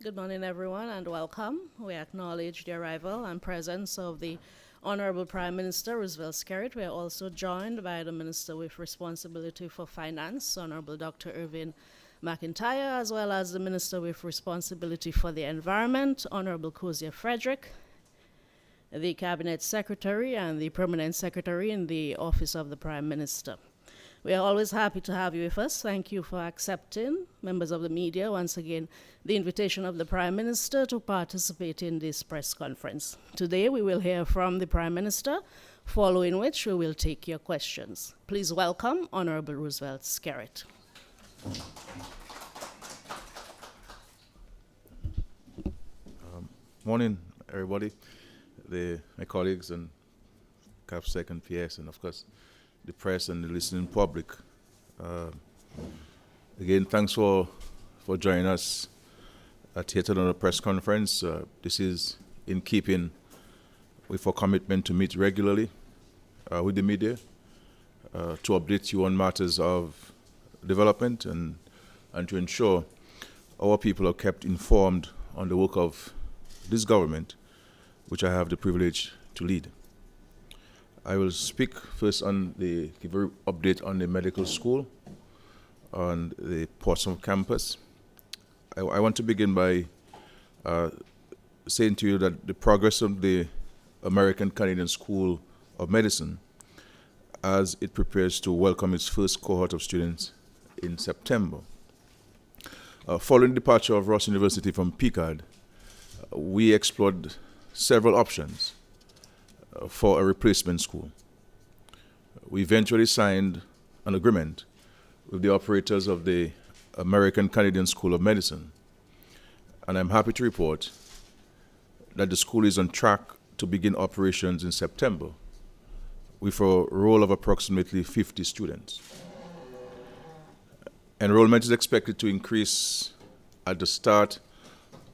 Good morning, everyone, and welcome. We acknowledge the arrival and presence of the Honorable Prime Minister Roosevelt Skerrit. We are also joined by the Minister with responsibility for finance, Honorable Dr. Irvin McIntyre, as well as the Minister with responsibility for the environment, Honorable Kozia Frederick, the Cabinet Secretary and the Permanent Secretary in the Office of the Prime Minister. We are always happy to have you with us. Thank you for accepting, members of the media, once again, the invitation of the Prime Minister to participate in this press conference. Today, we will hear from the Prime Minister, following which we will take your questions. Please welcome Honorable Roosevelt Skerrit. Morning, everybody, my colleagues and CAPSEC and PS, and of course, the press and the listening public. Again, thanks for joining us at yet another press conference. This is in keeping with our commitment to meet regularly with the media to update you on matters of development and to ensure our people are kept informed on the work of this government, which I have the privilege to lead. I will speak first on give an update on the medical school on the Portsmouth campus. I want to begin by saying to you that the progress of the American Canadian School of Medicine as it prepares to welcome its first cohort of students in September. Following the departure of Ross University from PCAD, we explored several options for a replacement school. We eventually signed an agreement with the operators of the American Canadian School of Medicine, and I'm happy to report that the school is on track to begin operations in September with a roll of approximately 50 students. Enrollment is expected to increase at the start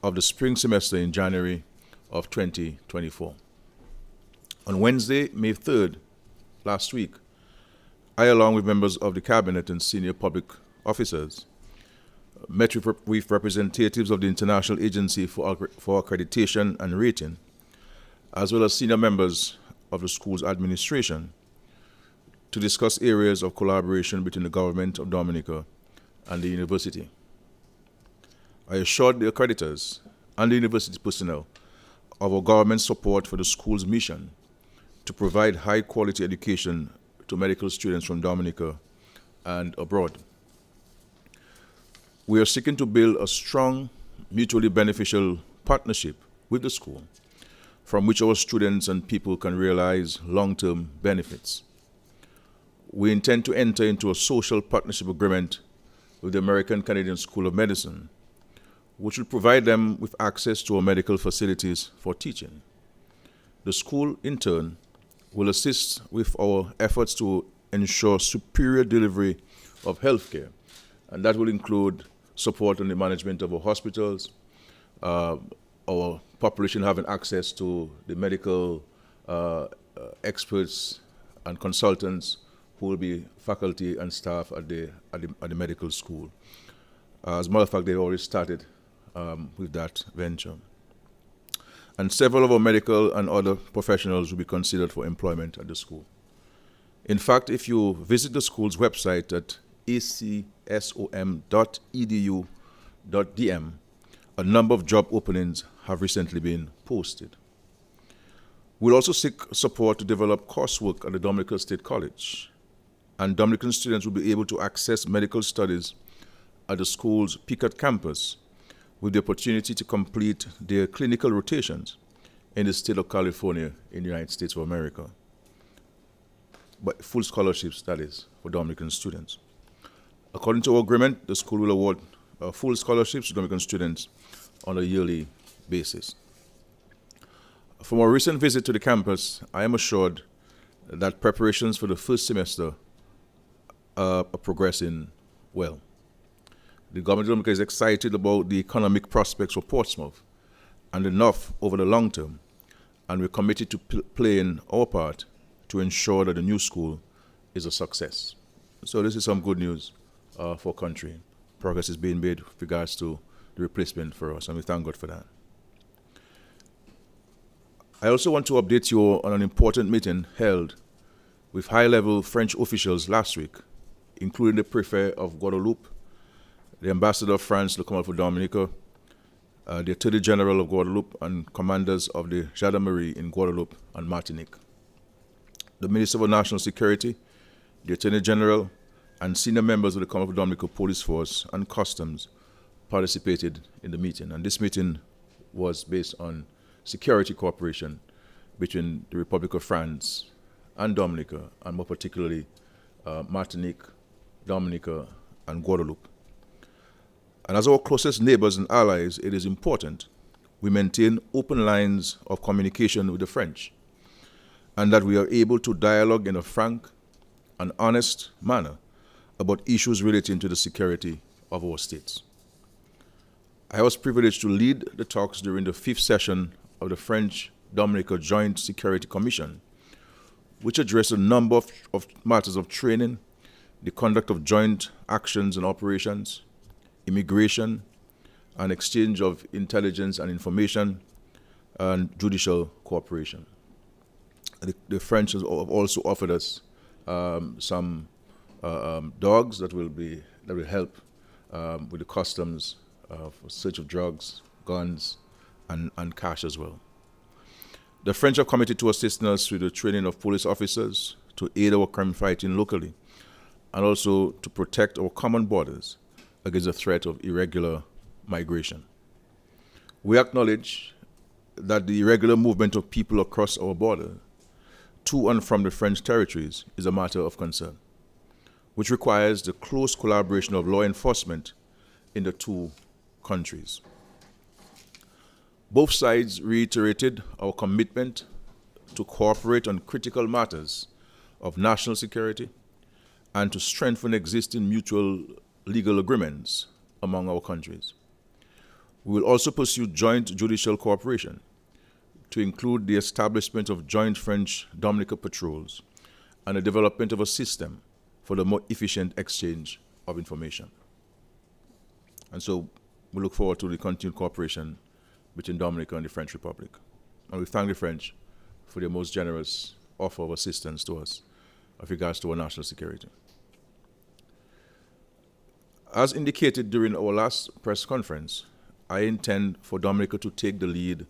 of the spring semester in January of 2024. On Wednesday, May 3rd, last week, I, along with members of the Cabinet and senior public officers, met with representatives of the International Agency for Accreditation and Rating, as well as senior members of the school's administration, to discuss areas of collaboration between the government of Dominica and the university. I assured the accreditors and the university personnel of our government's support for the school's mission to provide high-quality education to medical students from Dominica and abroad. We are seeking to build a strong, mutually beneficial partnership with the school, from which our students and people can realize long-term benefits. We intend to enter into a social partnership agreement with the American Canadian School of Medicine, which will provide them with access to our medical facilities for teaching. The school, in turn, will assist with our efforts to ensure superior delivery of healthcare, and that will include support on the management of our hospitals, our population having access to the medical experts and consultants who will be faculty and staff at the medical school. As a matter of fact, they already started with that venture. And several of our medical and other professionals will be considered for employment at the school. In fact, if you visit the school's website at acsom.edu.dm, a number of job openings have recently been posted. We'll also seek support to develop coursework at the Dominica State College, and Dominican students will be able to access medical studies at the school's PCAD campus with the opportunity to complete their clinical rotations in the state of California in the United States of America. But full scholarships, that is, for Dominican students. According to our agreement, the school will award full scholarships to Dominican students on a yearly basis. From our recent visit to the campus, I am assured that preparations for the first semester are progressing well. The government of Dominica is excited about the economic prospects for Portsmouth and enough over the long term, and we're committed to playing our part to ensure that the new school is a success. So this is some good news for country. Progress is being made with regards to the replacement for us, and we thank God for that. I also want to update you on an important meeting held with high-level French officials last week, including the Prefect of Guadeloupe, the Ambassador of France to come out for Dominica, the Attorney General of Guadeloupe, and commanders of the Gendarmerie in Guadeloupe and Martinique. The Minister for National Security, the Attorney General, and senior members of the Commonwealth of Dominica Police Force and Customs participated in the meeting. And this meeting was based on security cooperation between the Republic of France and Dominica, and more particularly Martinique, Dominica, and Guadeloupe. And as our closest neighbors and allies, it is important we maintain open lines of communication with the French, and that we are able to dialogue in a frank and honest manner about issues relating to the security of our states. I was privileged to lead the talks during the 5th session of the French-Dominica Joint Security Commission, which addressed a number of matters of training, the conduct of joint actions and operations, immigration, and exchange of intelligence and information, and judicial cooperation. The French have also offered us some dogs that will help with the customs for search of drugs, guns, and cash as well. The French have committed to assisting us with the training of police officers to aid our crime fighting locally, and also to protect our common borders against the threat of irregular migration. We acknowledge that the irregular movement of people across our border to and from the French territories is a matter of concern, which requires the close collaboration of law enforcement in the two countries. Both sides reiterated our commitment to cooperate on critical matters of national security and to strengthen existing mutual legal agreements among our countries. We will also pursue joint judicial cooperation to include the establishment of joint French-Dominica patrols and the development of a system for the more efficient exchange of information. And so we look forward to the continued cooperation between Dominica and the French Republic. And we thank the French for their most generous offer of assistance to us with regards to our national security. As indicated during our last press conference, I intend for Dominica to take the lead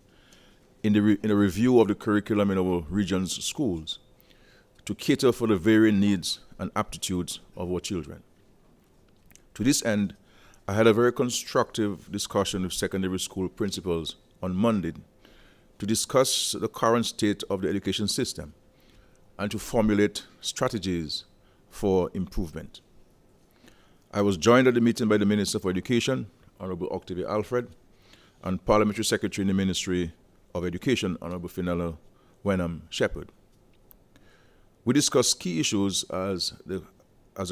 in a review of the curriculum in our region's schools to cater for the varying needs and aptitudes of our children. To this end, I had a very constructive discussion with secondary school principals on Monday to discuss the current state of the education system and to formulate strategies for improvement. I was joined at the meeting by the Minister for Education, Honorable Octavia Alfred, and Parliamentary Secretary in the Ministry of Education, Honorable Fenella Wenham Shepherd. We discussed key issues as the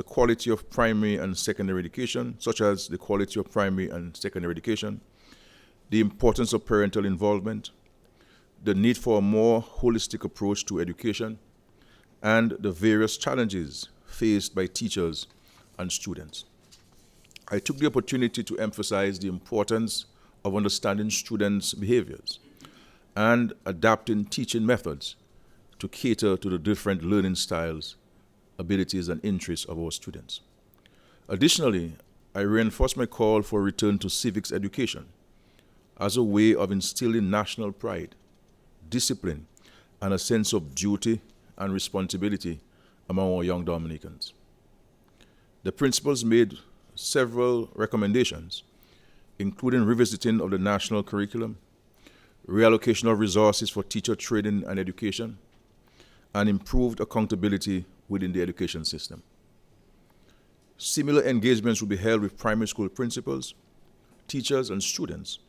quality of primary and secondary education, such as the quality of primary and secondary education, the importance of parental involvement, the need for a more holistic approach to education, and the various challenges faced by teachers and students. I took the opportunity to emphasize the importance of understanding students' behaviors and adapting teaching methods to cater to the different learning styles, abilities, and interests of our students. Additionally, I reinforced my call for a return to civics education as a way of instilling national pride, discipline, and a sense of duty and responsibility among our young Dominicans. The principals made several recommendations, including revisiting of the national curriculum, reallocation of resources for teacher training and education, and improved accountability within the education system. Similar engagements will be held with primary school principals, teachers, and students,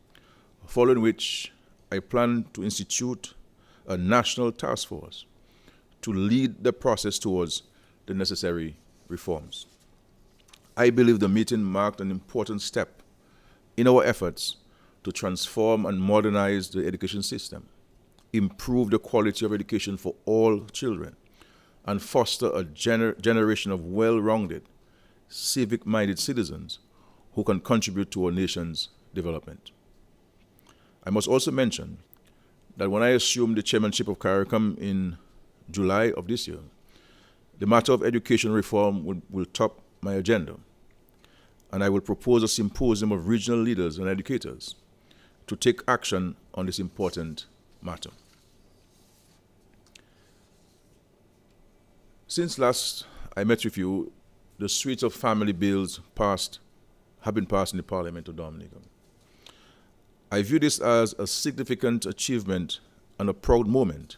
following which I plan to institute a national task force to lead the process towards the necessary reforms. I believe the meeting marked an important step in our efforts to transform and modernize the education system, improve the quality of education for all children, and foster a generation of well-rounded, civic-minded citizens who can contribute to our nation's development. I must also mention that when I assumed the chairmanship of CARICOM in July of this year, the matter of education reform will top my agenda, and I will propose a symposium of regional leaders and educators to take action on this important matter. Since last I met with you, the suite of family bills have been passed in the Parliament of Dominica. I view this as a significant achievement and a proud moment,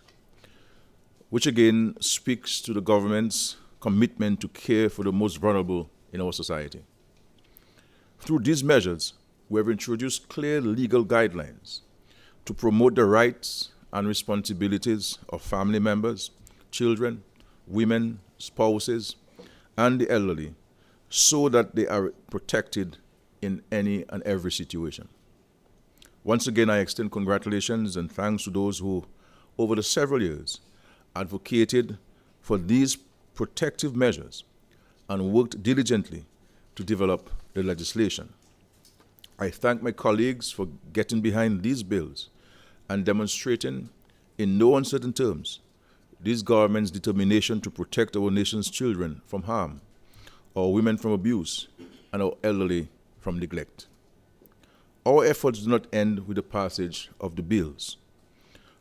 which again speaks to the government's commitment to care for the most vulnerable in our society. Through these measures, we have introduced clear legal guidelines to promote the rights and responsibilities of family members, children, women, spouses, and the elderly, so that they are protected in any and every situation. Once again, I extend congratulations and thanks to those who, over the several years, advocated for these protective measures and worked diligently to develop the legislation. I thank my colleagues for getting behind these bills and demonstrating in no uncertain terms this government's determination to protect our nation's children from harm, our women from abuse, and our elderly from neglect. Our efforts do not end with the passage of the bills.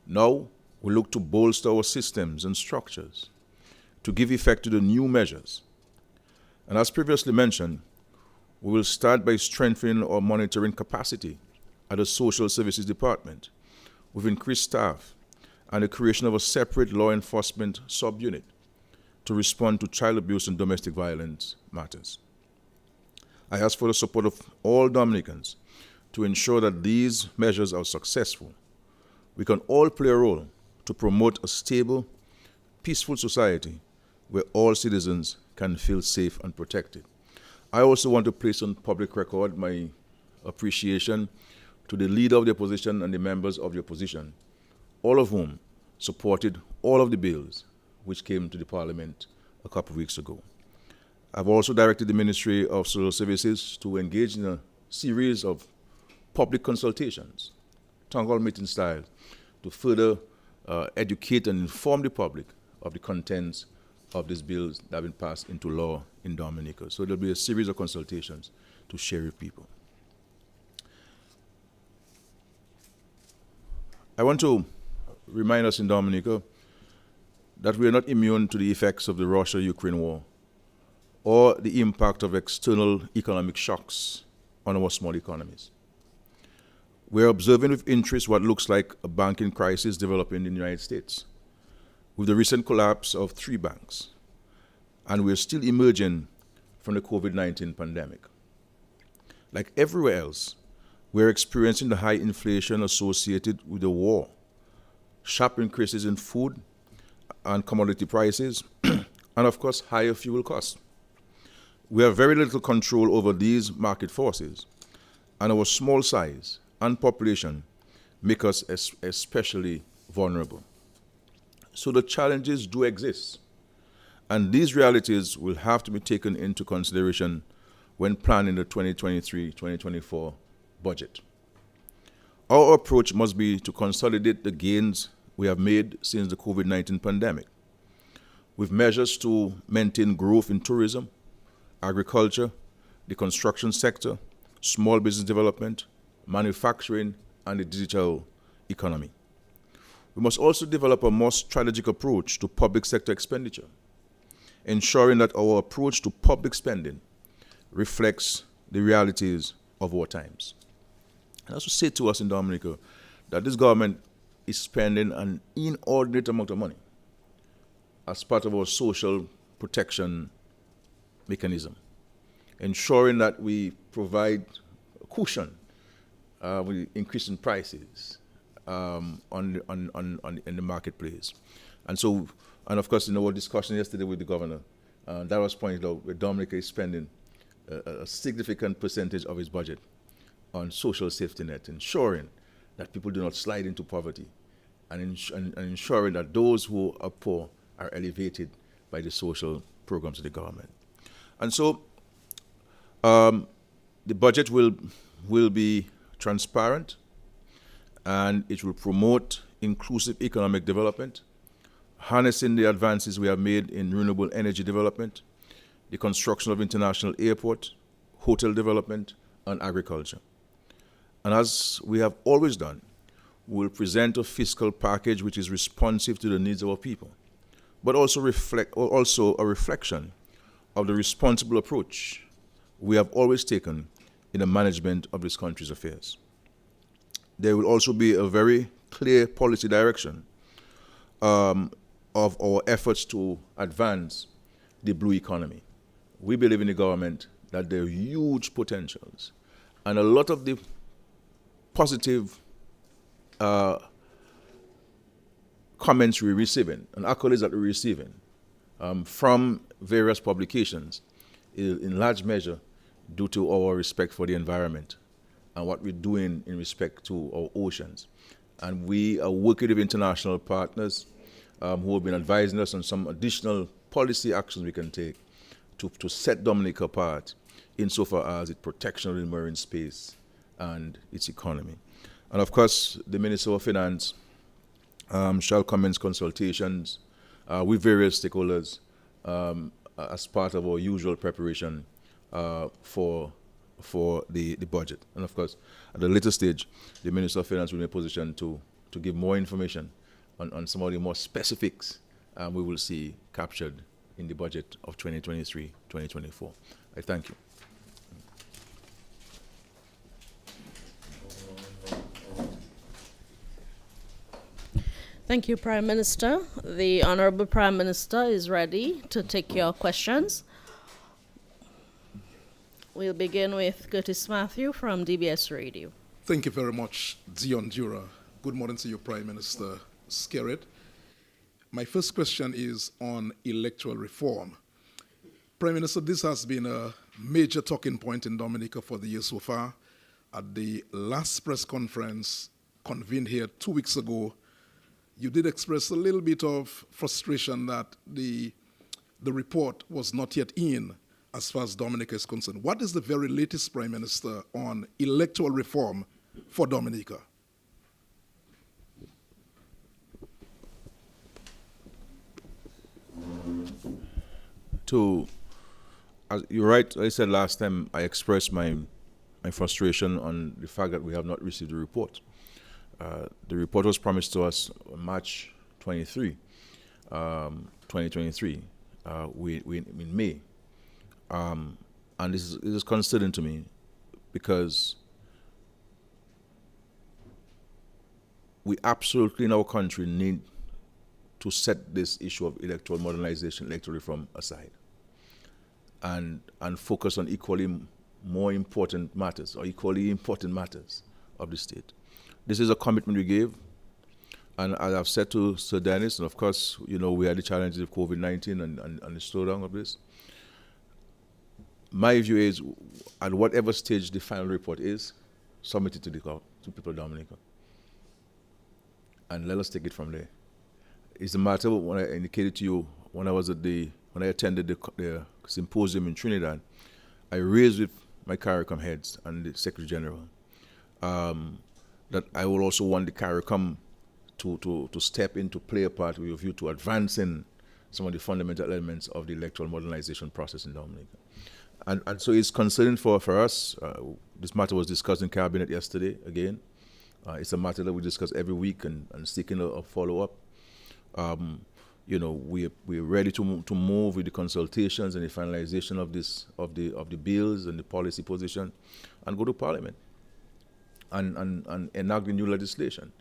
Now, we look to bolster our systems and structures to give effect to the new measures. And as previously mentioned, we will start by strengthening our monitoring capacity at the Social Services Department with increased staff and the creation of a separate law enforcement subunit to respond to child abuse and domestic violence matters. I ask for the support of all Dominicans to ensure that these measures are successful. We can all play a role to promote a stable, peaceful society where all citizens can feel safe and protected. I also want to place on public record my appreciation to the leader of the opposition and the members of the opposition, all of whom supported all of the bills which came to the Parliament a couple of weeks ago. I've also directed the Ministry of Social Services to engage in a series of public consultations, town hall meeting style, to further educate and inform the public of the contents of these bills that have been passed into law in Dominica. So there'll be a series of consultations to share with people. I want to remind us in Dominica that we are not immune to the effects of the Russia-Ukraine war or the impact of external economic shocks on our small economies. We are observing with interest what looks like a banking crisis developing in the United States, with the recent collapse of 3 banks, and we are still emerging from the COVID-19 pandemic. Like everywhere else, we are experiencing the high inflation associated with the war, sharp increases in food and commodity prices, and of course, higher fuel costs. We have very little control over these market forces, and our small size and population make us especially vulnerable. So the challenges do exist, and these realities will have to be taken into consideration when planning the 2023-2024 budget. Our approach must be to consolidate the gains we have made since the COVID-19 pandemic, with measures to maintain growth in tourism, agriculture, the construction sector, small business development, manufacturing, and the digital economy. We must also develop a more strategic approach to public sector expenditure, ensuring that our approach to public spending reflects the realities of our times. And also say to us in Dominica that this government is spending an inordinate amount of money as part of our social protection mechanism, ensuring that we provide a cushion with increasing prices in the marketplace. And of course, in our discussion yesterday with the governor, that was pointed out where Dominica is spending a significant percentage of its budget on social safety net, ensuring that people do not slide into poverty, and ensuring that those who are poor are elevated by the social programs of the government. And so the budget will be transparent, and it will promote inclusive economic development, harnessing the advances we have made in renewable energy development, the construction of international airport, hotel development, and agriculture. And as we have always done, we will present a fiscal package which is responsive to the needs of our people, but also a reflection of the responsible approach we have always taken in the management of this country's affairs. There will also be a very clear policy direction of our efforts to advance the blue economy. We believe in the government that there are huge potentials, and a lot of the positive comments we're receiving and accolades that we're receiving from various publications is in large measure due to our respect for the environment and what we're doing in respect to our oceans. And we are working with international partners who have been advising us on some additional policy actions we can take to set Dominica apart insofar as its protection of the marine space and its economy. And of course, the Minister of Finance shall commence consultations with various stakeholders as part of our usual preparation for the budget. And of course, at a later stage, the Minister of Finance will be in a position to give more information on some of the more specifics we will see captured in the budget of 2023-2024. I thank you. Thank you, Prime Minister. The Honorable Prime Minister is ready to take your questions. We'll begin with Curtis Matthew from DBS Radio. Thank you very much, Dion Dura. Good morning to you, Prime Minister Skerrit. My first question is on electoral reform. Prime Minister, this has been a major talking point in Dominica for the year so far. At the last press conference convened here 2 weeks ago, you did express a little bit of frustration that the report was not yet in as far as Dominica is concerned. What is the very latest, Prime Minister, on electoral reform for Dominica? As you're right, I said last time, I expressed my frustration on the fact that we have not received the report. The report was promised to us March 23, 2023, in May. And this is concerning to me because we absolutely in our country need to set this issue of electoral modernization, electoral reform aside and focus on equally more important matters or equally important matters of the state. This is a commitment we gave, and as I've said to Sir Dennis, and of course, you know, we had the challenges of COVID-19 and the slowdown of this. My view is, at whatever stage the final report is, submit it to people of Dominica, and let us take it from there. It's a matter of when I indicated to you when I attended the symposium in Trinidad, I raised with my CARICOM heads and the Secretary General that I will also want the CARICOM to step in to play a part with a view to advancing some of the fundamental elements of the electoral modernization process in Dominica. And so it's concerning for us. This matter was discussed in Cabinet yesterday again. It's a matter that we discuss every week and seeking a follow-up. You know, we're ready to move with the consultations and the finalization of the bills and the policy position and go to Parliament and enact the new legislation.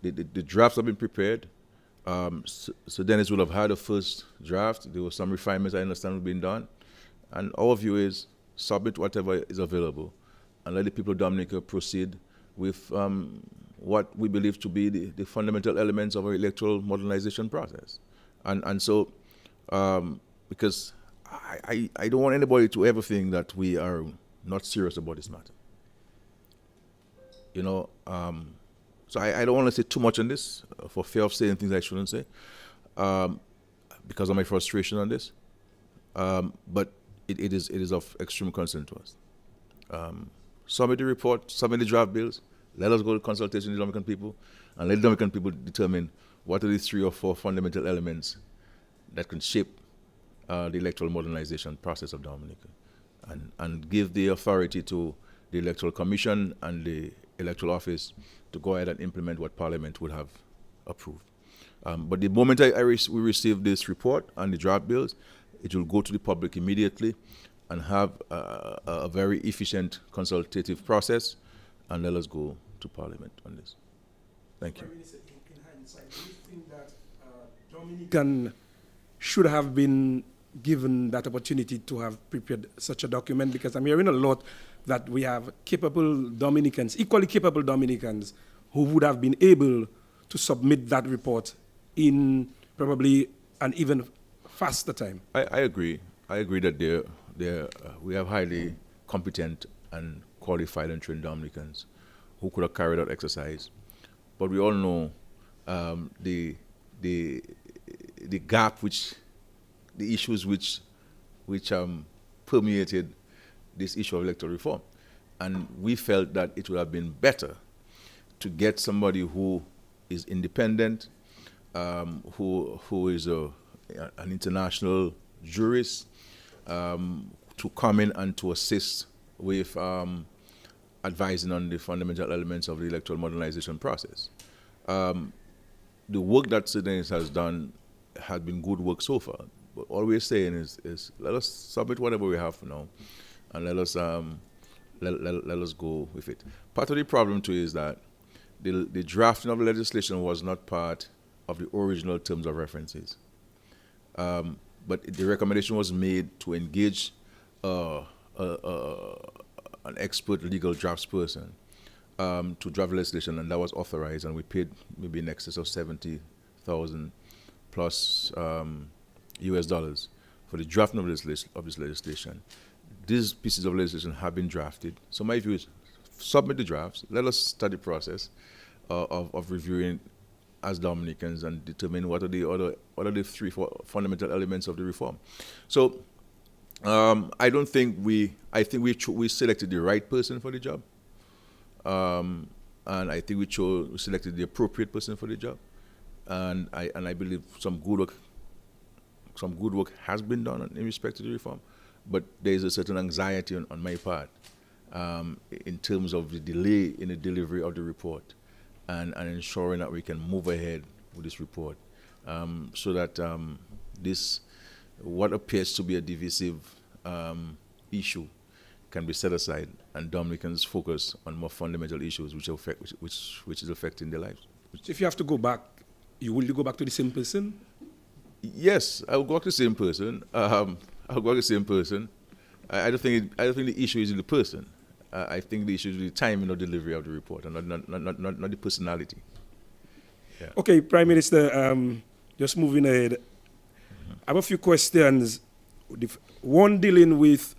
The drafts have been prepared. So Dennis will have had a first draft. There were some refinements I understand being done. And our view is submit whatever is available and let the people of Dominica proceed with what we believe to be the fundamental elements of our electoral modernization process. And so, because I don't want anybody to ever think that we are not serious about this matter. You know, so I don't want to say too much on this for fear of saying things I shouldn't say because of my frustration on this. But it is of extreme concern to us. Submit the report, submit the draft bills, Let us go to consultation with the Dominican people, and let the Dominican people determine what are the 3 or 4 fundamental elements that can shape the electoral modernization process of Dominica, and give the authority to the Electoral Commission and the Electoral Office to go ahead and implement what Parliament would have approved. But the moment we receive this report and the draft bills, it will go to the public immediately and have a very efficient consultative process, and let us go to Parliament on this. Thank you. Prime Minister, in hindsight, do you think that Dominican should have been given that opportunity to have prepared such a document? Because I'm hearing a lot that we have capable Dominicans, equally capable Dominicans, who would have been able to submit that report in probably an even faster time. I agree. I agree that we have highly competent and qualified and trained Dominicans who could have carried out exercise. But we all know the gap, the issues which permeated this issue of electoral reform. And we felt that it would have been better to get somebody who is independent, who is an international jurist, to come in and to assist with advising on the fundamental elements of the electoral modernization process. The work that Sidney has done has been good work so far. But all we're saying is let us submit whatever we have for now, and let us go with it. Part of the problem too is that the drafting of the legislation was not part of the original terms of references. But the recommendation was made to engage an expert legal draftsperson to draft legislation, and that was authorized, and we paid maybe in excess of $70,000 plus US dollars for the drafting of this legislation. These pieces of legislation have been drafted. So my view is submit the drafts, let us start the process of reviewing as Dominicans and determine what are the 3, 4 fundamental elements of the reform. So I think we selected the right person for the job, and I think we selected the appropriate person for the job, and I believe some good work has been done in respect to the reform, but there is a certain anxiety on my part in terms of the delay in the delivery of the report, and ensuring that we can move ahead with this report, so that this, what appears to be a divisive issue, can be set aside, and Dominicans focus on more fundamental issues which is affecting their lives. If you have to go back, will you go back to the same person? Yes, I will go back to the same person. I'll go back to the same person. I don't think the issue is in the person. I think the issue is the timing of delivery of the report, and not the personality. Yeah. Okay, Prime Minister, just moving ahead. I have a few questions. One dealing with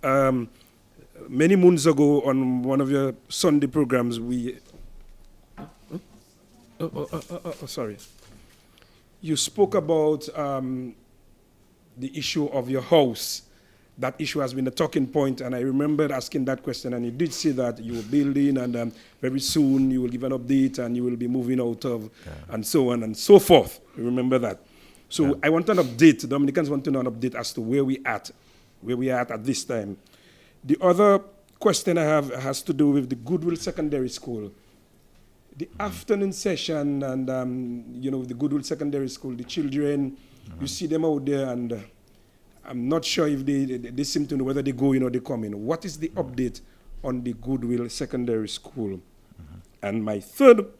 many moons ago on one of your Sunday programs, sorry. You spoke about the issue of your house. That issue has been a talking point, and I remembered asking that question, and you did say that you were building, and very soon you will give an update, and you will be moving out of, and so on and so forth. You remember that. So I want an update. Dominicans want to know an update as to where we are at this time. The other question I have has to do with the Goodwill Secondary School. The afternoon session, and the Goodwill Secondary School, the children, you see them out there, and I'm not sure if they seem to know whether they go in or they come in. What is the update on the Goodwill Secondary School? And my third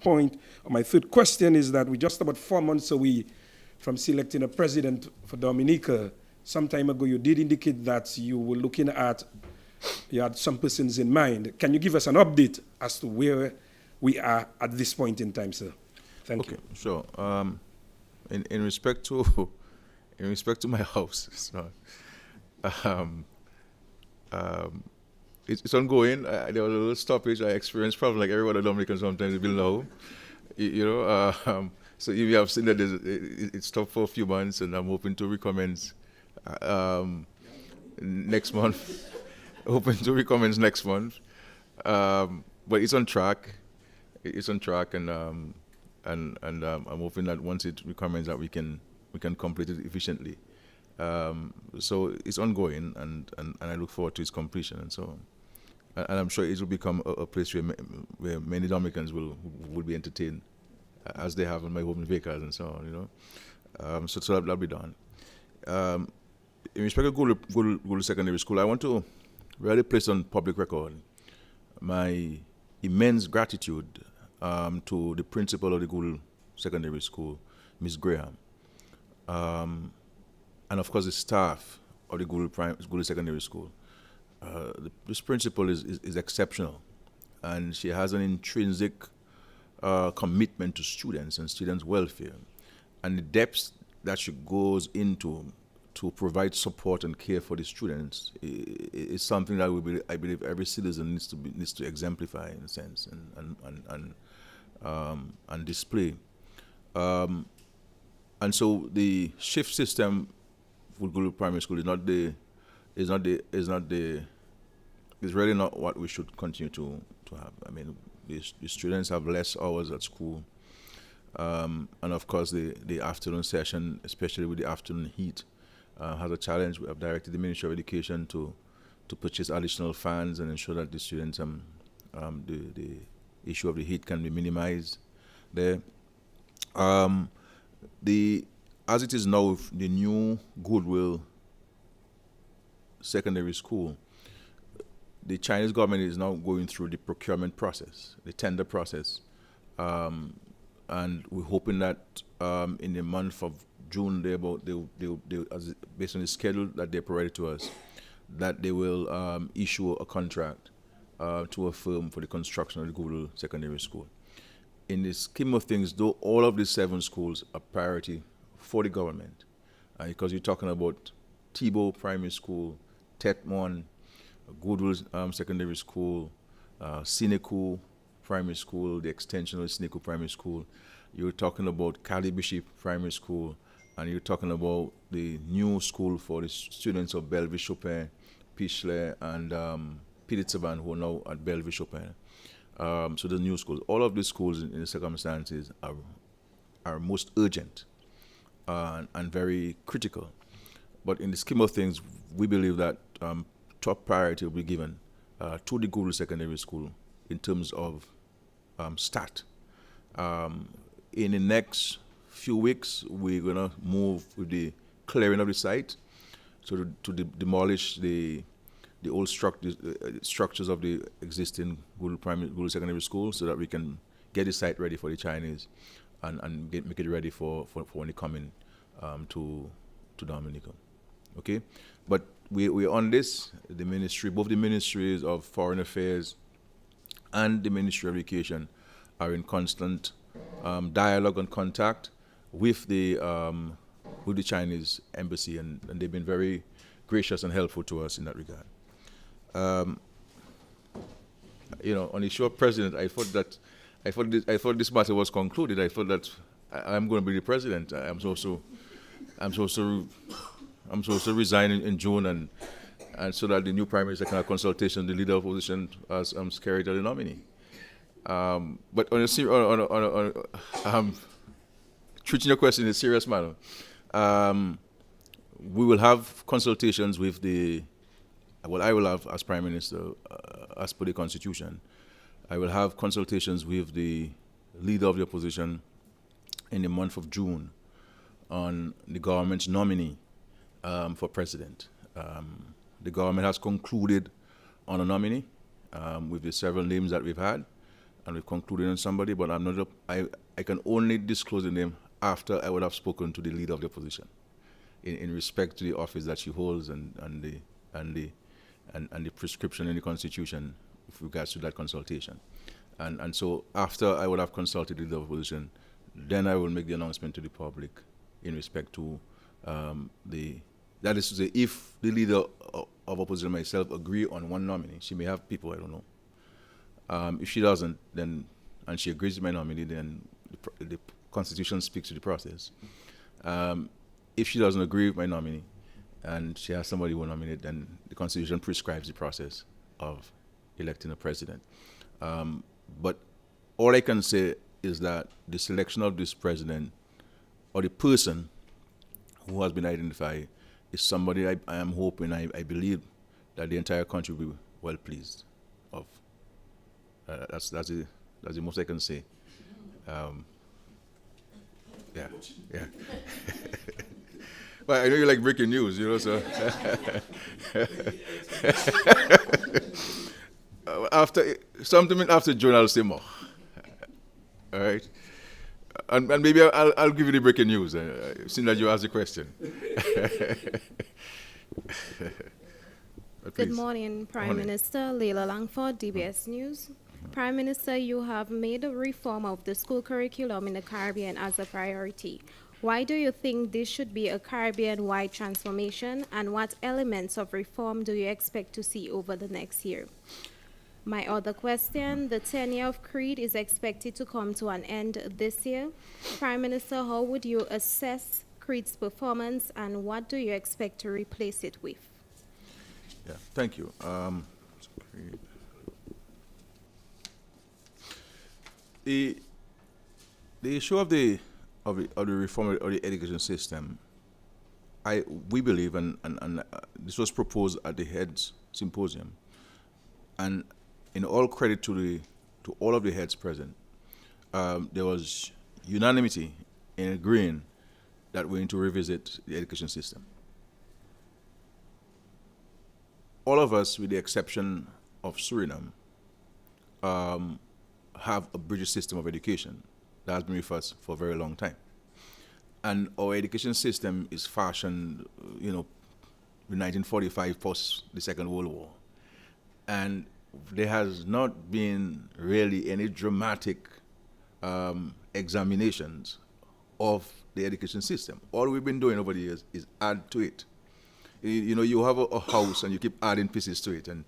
question is that we're just about 4 months away from selecting a president for Dominica. Some time ago, you did indicate that you had some persons in mind. Can you give us an update as to where we are at this point in time, sir? Thank you. Okay, sure. In respect to my house, so, it's ongoing. There was a little stoppage. I experienced probably like every other Dominican sometimes building a home. So you have seen that it stopped for a few months, and I'm hoping to recommence next month. Hoping to recommence next month, but it's on track. it's on track, and I'm hoping that once it recommends that we can complete it efficiently. So it's ongoing, and I look forward to its completion, and so on. And I'm sure it will become a place where many Dominicans will be entertained, as they have in my home in Vegas and so on. So that'll be done. In respect of Gulu Secondary School, I want to really place on public record my immense gratitude to the principal of the Gulu Secondary School, Ms. Graham, and of course the staff of the Gulu Secondary School. This principal is exceptional, and she has an intrinsic commitment to students and students' welfare, and the depths that she goes into to provide support and care for the students is something that I believe every citizen needs to exemplify, in a sense, and display. And so the shift system for Gulu Primary School is really not what we should continue to have. I mean, the students have less hours at school, and of course the afternoon session, especially with the afternoon heat, has a challenge. We have directed the Ministry of Education to purchase additional fans and ensure that the students the issue of the heat can be minimized there. As it is now, the new Goodwill Secondary School, the Chinese government is now going through the procurement process, the tender process, and we're hoping that in the month of June, based on the schedule that they provided to us, that they will issue a contract to a firm for the construction of the Goodwill Secondary School. In the scheme of things, though, all of these 7 schools are priority for the government, because you're talking about Tebow Primary School, Tetmon, Goodwill Secondary School, Sineku Primary School, the extension of Sineku Primary School. You're talking about Cali Bishop Primary School, and you're talking about the new school for the students of Bellevue Chopin, Pichler, and Piditsavan, who are now at Bellevue Chopin. So the new schools. All of these schools, in the circumstances, are most urgent and very critical. But in the scheme of things, we believe that top priority will be given to the Goodwill Secondary School in terms of start. In the next few weeks, we're going to move with the clearing of the site, so to demolish the old structures of the existing Goodwill Secondary School, so that we can get the site ready for the Chinese and make it ready for when they come in to Dominica. Okay, but we're on this. The ministry, both the ministries of Foreign Affairs and the Ministry of Education, are in constant dialogue and contact with the Chinese embassy, and they've been very gracious and helpful to us in that regard. On the issue of president, I thought this matter was concluded. I thought that I'm going to be the president. I'm supposed to resign in June, and so that the new prime minister can have consultation, the leader of opposition, as Skerrit, the nominee. But treating your question in a serious manner, we will have consultations with I will have as prime minister, as per the constitution. I will have consultations with the leader of the opposition in the month of June on the government's nominee for president. The government has concluded on a nominee with the several names that we've had, and we've concluded on somebody, but I can only disclose the name after I would have spoken to the leader of the opposition in respect to the office that she holds and the prescription in the constitution with regards to that consultation. And so after I would have consulted the leader of opposition, then I will make the announcement to the public in respect to that is to say, if the leader of opposition and myself agree on one nominee, she may have people, I don't know. If she doesn't, then, and she agrees with my nominee, then the constitution speaks to the process. If she doesn't agree with my nominee, and she has somebody who will nominate, then the constitution prescribes the process of electing a president. But all I can say is that the selection of this president or the person who has been identified is somebody I am hoping, I believe, that the entire country will be well pleased of. That's the most I can say. Yeah. Well, I know you like breaking news, so. After June, I'll say more. All right? And maybe I'll give you the breaking news, seeing that you asked the question. Good morning, Prime Minister. Leila Langford, DBS News. Prime Minister, you have made a reform of the school curriculum in the Caribbean as a priority. Why do you think this should be a Caribbean-wide transformation, and what elements of reform do you expect to see over the next year? My other question, the tenure of Creed is expected to come to an end this year. Prime Minister, how would you assess Creed's performance, and what do you expect to replace it with? Yeah, thank you. The issue of the reform of the education system, we believe, and this was proposed at the Heads Symposium, and in all credit to all of the heads present, there was unanimity in agreeing that we need to revisit the education system. All of us, with the exception of Suriname, have a British system of education that has been with us for a very long time. And our education system is fashioned, in 1945 post the Second World War. And there has not been really any dramatic examinations of the education system. All we've been doing over the years is add to it. You have a house and you keep adding pieces to it and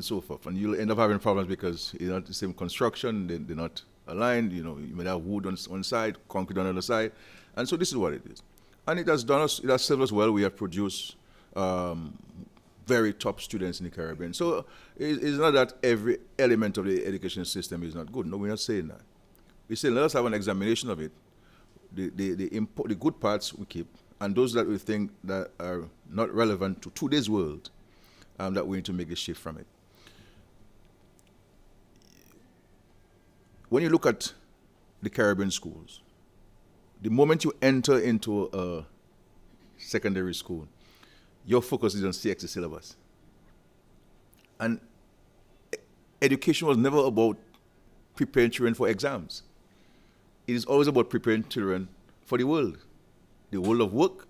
so forth. And you'll end up having problems because you're not the same construction, they're not aligned, you may have wood on one side, concrete on the other side. And so this is what it is. And it has served us well. We have produced very top students in the Caribbean. So it's not that every element of the education system is not good. No, we're not saying that. We say let us have an examination of it. The good parts we keep, and those that we think that are not relevant to today's world, that we need to make a shift from it. When you look at the Caribbean schools, the moment you enter into a secondary school, your focus is on CXC syllabus. And education was never about preparing children for exams. It is always about preparing children for the world of work,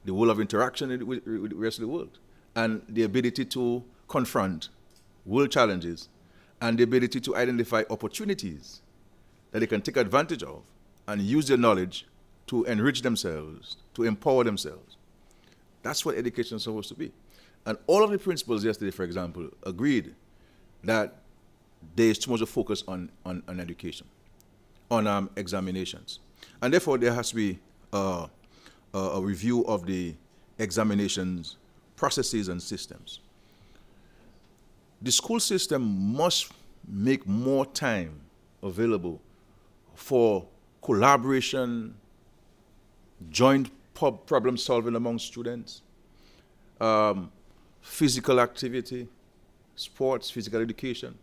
the world of interaction with the rest of the world, and the ability to confront world challenges and the ability to identify opportunities that they can take advantage of and use their knowledge to enrich themselves, to empower themselves. That's what education is supposed to be. And all of the principals yesterday, for example, agreed that there is too much of focus on education, on examinations. And therefore, there has to be a review of the examinations, processes, and systems. The school system must make more time available for collaboration, joint problem solving among students, physical activity, sports, physical education,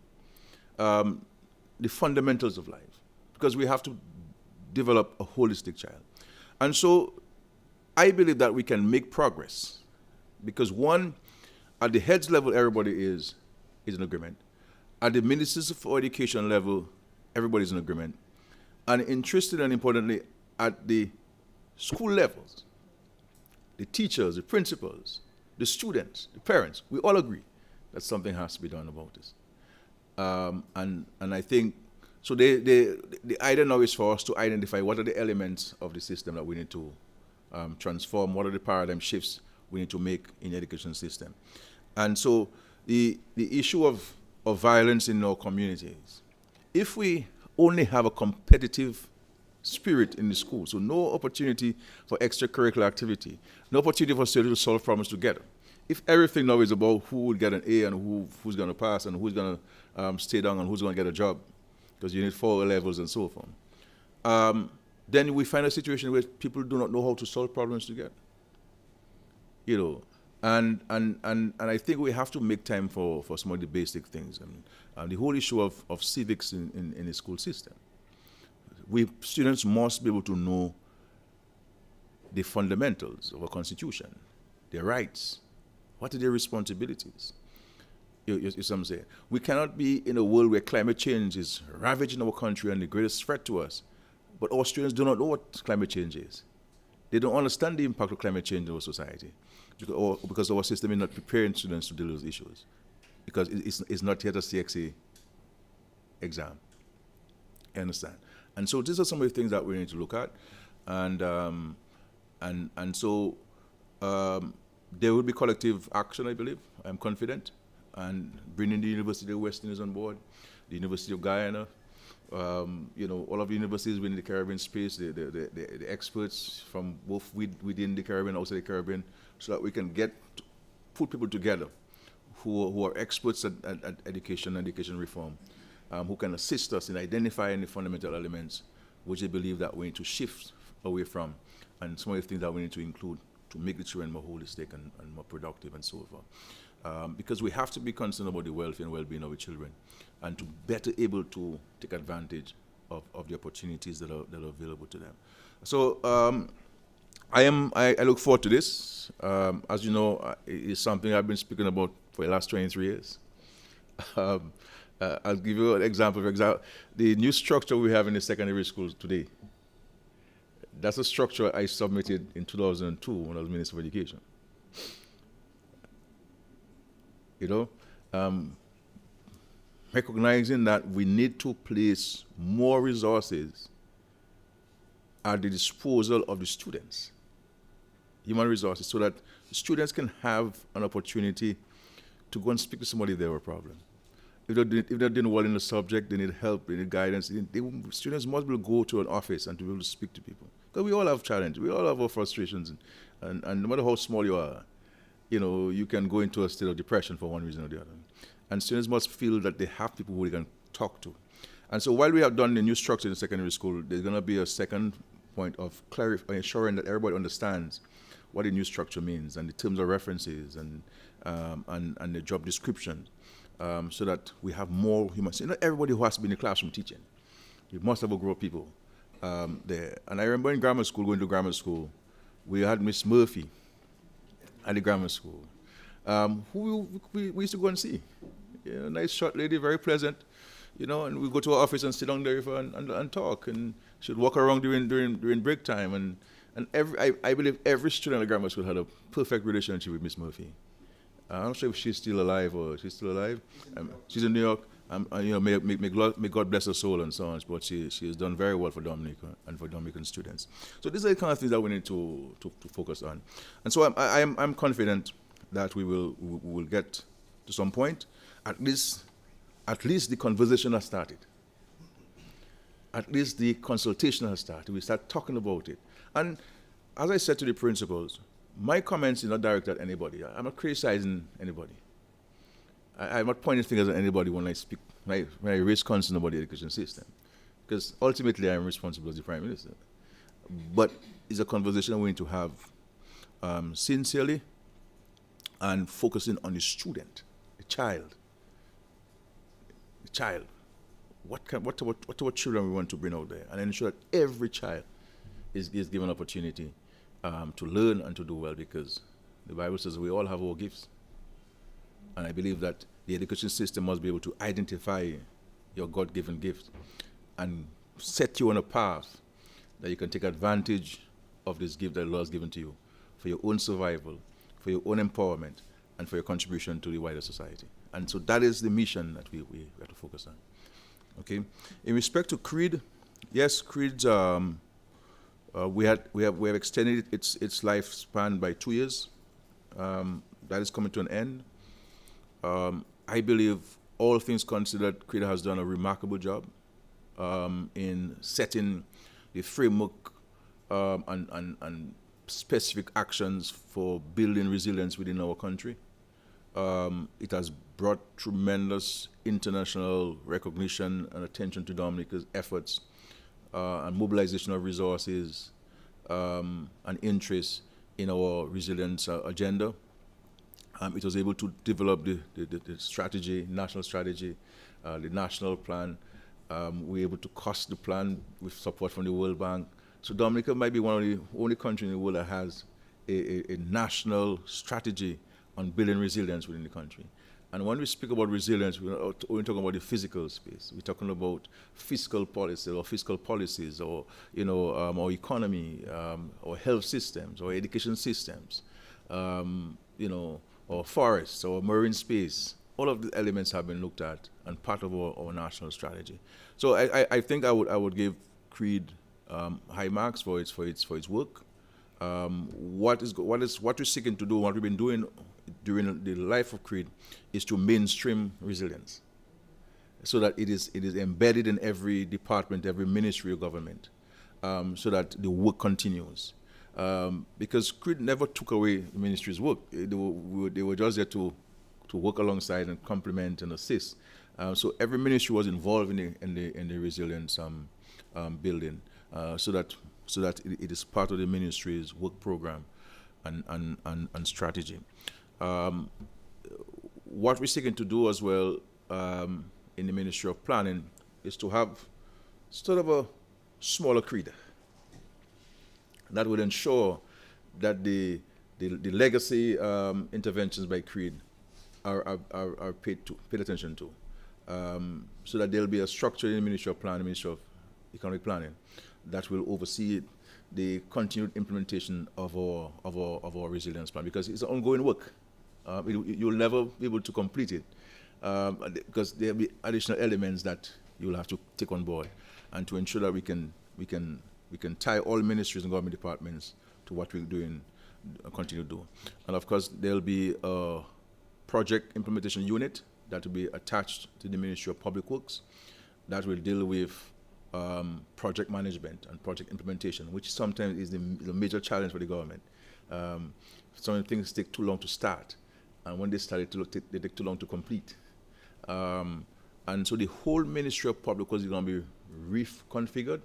the fundamentals of life, because we have to develop a holistic child. And so I believe that we can make progress because one, at the heads level, everybody is in agreement. At the ministers for education level, everybody's in agreement. And interested and importantly, at the school levels, the teachers, the principals, the students, the parents, we all agree that something has to be done about this. And I think, so the idea now is for us to identify what are the elements of the system that we need to transform, what are the paradigm shifts we need to make in the education system. And so the issue of violence in our communities, if we only have a competitive spirit in the school, so no opportunity for extracurricular activity, no opportunity for students to solve problems together. If everything now is about who will get an A and who's going to pass and who's going to stay down and who's going to get a job, because you need 4 levels and so forth. Then we find a situation where people do not know how to solve problems together. You know, and I think we have to make time for some of the basic things. The whole issue of civics in the school system. Students must be able to know the fundamentals of a constitution, their rights, what are their responsibilities. You see what I'm saying? We cannot be in a world where climate change is ravaging our country and the greatest threat to us, but our students do not know what climate change is. They don't understand the impact of climate change in our society because our system is not preparing students to deal with those issues, because it's not yet a CXA exam. You understand? And so these are some of the things that we need to look at, and so there will be collective action, I believe. I'm confident, and bringing the University of West Indies on board, the University of Guyana, all of the universities within the Caribbean space, the experts from both within the Caribbean and outside the Caribbean, so that we can put people together who are experts at education reform, who can assist us in identifying the fundamental elements which they believe that we need to shift away from, and some of the things that we need to include to make the children more holistic and more productive and so forth. Because we have to be concerned about the welfare and well-being of the children, and to better able to take advantage of the opportunities that are available to them. So I look forward to this. As you know, it's something I've been speaking about for the last 23 years. I'll give you an example. For example, the new structure we have in the secondary schools today, that's a structure I submitted in 2002 when I was Minister of Education. Recognizing that we need to place more resources at the disposal of the students, human resources, so that students can have an opportunity to go and speak to somebody if they have a problem. If they're doing well in the subject, they need help, they need guidance. Students must be able to go to an office and to be able to speak to people. Because we all have challenges, we all have our frustrations, and no matter how small you are, you can go into a state of depression for one reason or the other. And students must feel that they have people who they can talk to. And so while we have done the new structure in secondary school, there's going to be a second point of ensuring that everybody understands what the new structure means, and the terms of references, and the job description, so that we have more humans. Not everybody who has to be in the classroom teaching. You must have a group of people there. And I remember in going to grammar school, we had Miss Murphy at the grammar school, who we used to go and see. Nice short lady, very pleasant, and we go to her office and sit down there with her and talk, and she'd walk around during break time, and I believe every student at the grammar school had a perfect relationship with Miss Murphy. I'm not sure if she's still alive or she's still alive. She's in New York. May God bless her soul and so on. But she has done very well for Dominica and for Dominican students. So these are the kind of things that we need to focus on. And so I'm confident that we will get to some point. At least the conversation has started. At least the consultation has started. We start talking about it. And as I said to the principals, my comments are not directed at anybody. I'm not criticizing anybody. I'm not pointing fingers at anybody when I speak, when I raise concern about the education system. Because ultimately I'm responsible as the Prime Minister. But it's a conversation we need to have sincerely and focusing on the student, the child. The child. What our children we want to bring out there, and ensure that every child is given opportunity to learn and to do well, because the Bible says we all have our gifts. And I believe that the education system must be able to identify your God-given gift and set you on a path that you can take advantage of this gift that the Lord has given to you for your own survival, for your own empowerment, and for your contribution to the wider society. And so that is the mission that we have to focus on. Okay. In respect to creed, yes, creeds. We have extended its lifespan by 2 years. That is coming to an end. I believe, all things considered, creed has done a remarkable job in setting the framework and specific actions for building resilience within our country. it has brought tremendous international recognition and attention to Dominica's efforts and mobilization of resources and interest in our resilience agenda. It was able to develop the strategy, national strategy, the national plan. We were able to cost the plan with support from the World Bank. So Dominica might be one of the only countries in the world that has a national strategy on building resilience within the country. And when we speak about resilience, we're not only talking about the physical space. We're talking about fiscal policy or fiscal policies, or our economy, or health systems, or education systems, or forests, or marine space. All of the elements have been looked at and part of our national strategy. So I think I would give CREED high marks for its work. What we're seeking to do, what we've been doing during the life of CREED, is to mainstream resilience, so that it is embedded in every department, every ministry of government, so that the work continues. Because CREED never took away the ministry's work; they were just there to work alongside and complement and assist. So every ministry was involved in the resilience building, so that it is part of the ministry's work program and strategy. What we're seeking to do as well in the Ministry of Planning is to have sort of a smaller CREED that would ensure that the legacy interventions by CREED are paid attention to, so that there'll be a structure in the Ministry of Planning, Ministry of Economic Planning, that will oversee the continued implementation of our resilience plan, because it's ongoing work. You'll never be able to complete it because there'll be additional elements that you'll have to take on board, and to ensure that we can tie all ministries and government departments to what we're doing, continue to do. And of course, there'll be a project implementation unit that will be attached to the Ministry of Public Works that will deal with project management and project implementation, which sometimes is the major challenge for the government. Some things take too long to start, and when they start, they take too long to complete. And so the whole Ministry of Public Works is going to be reconfigured,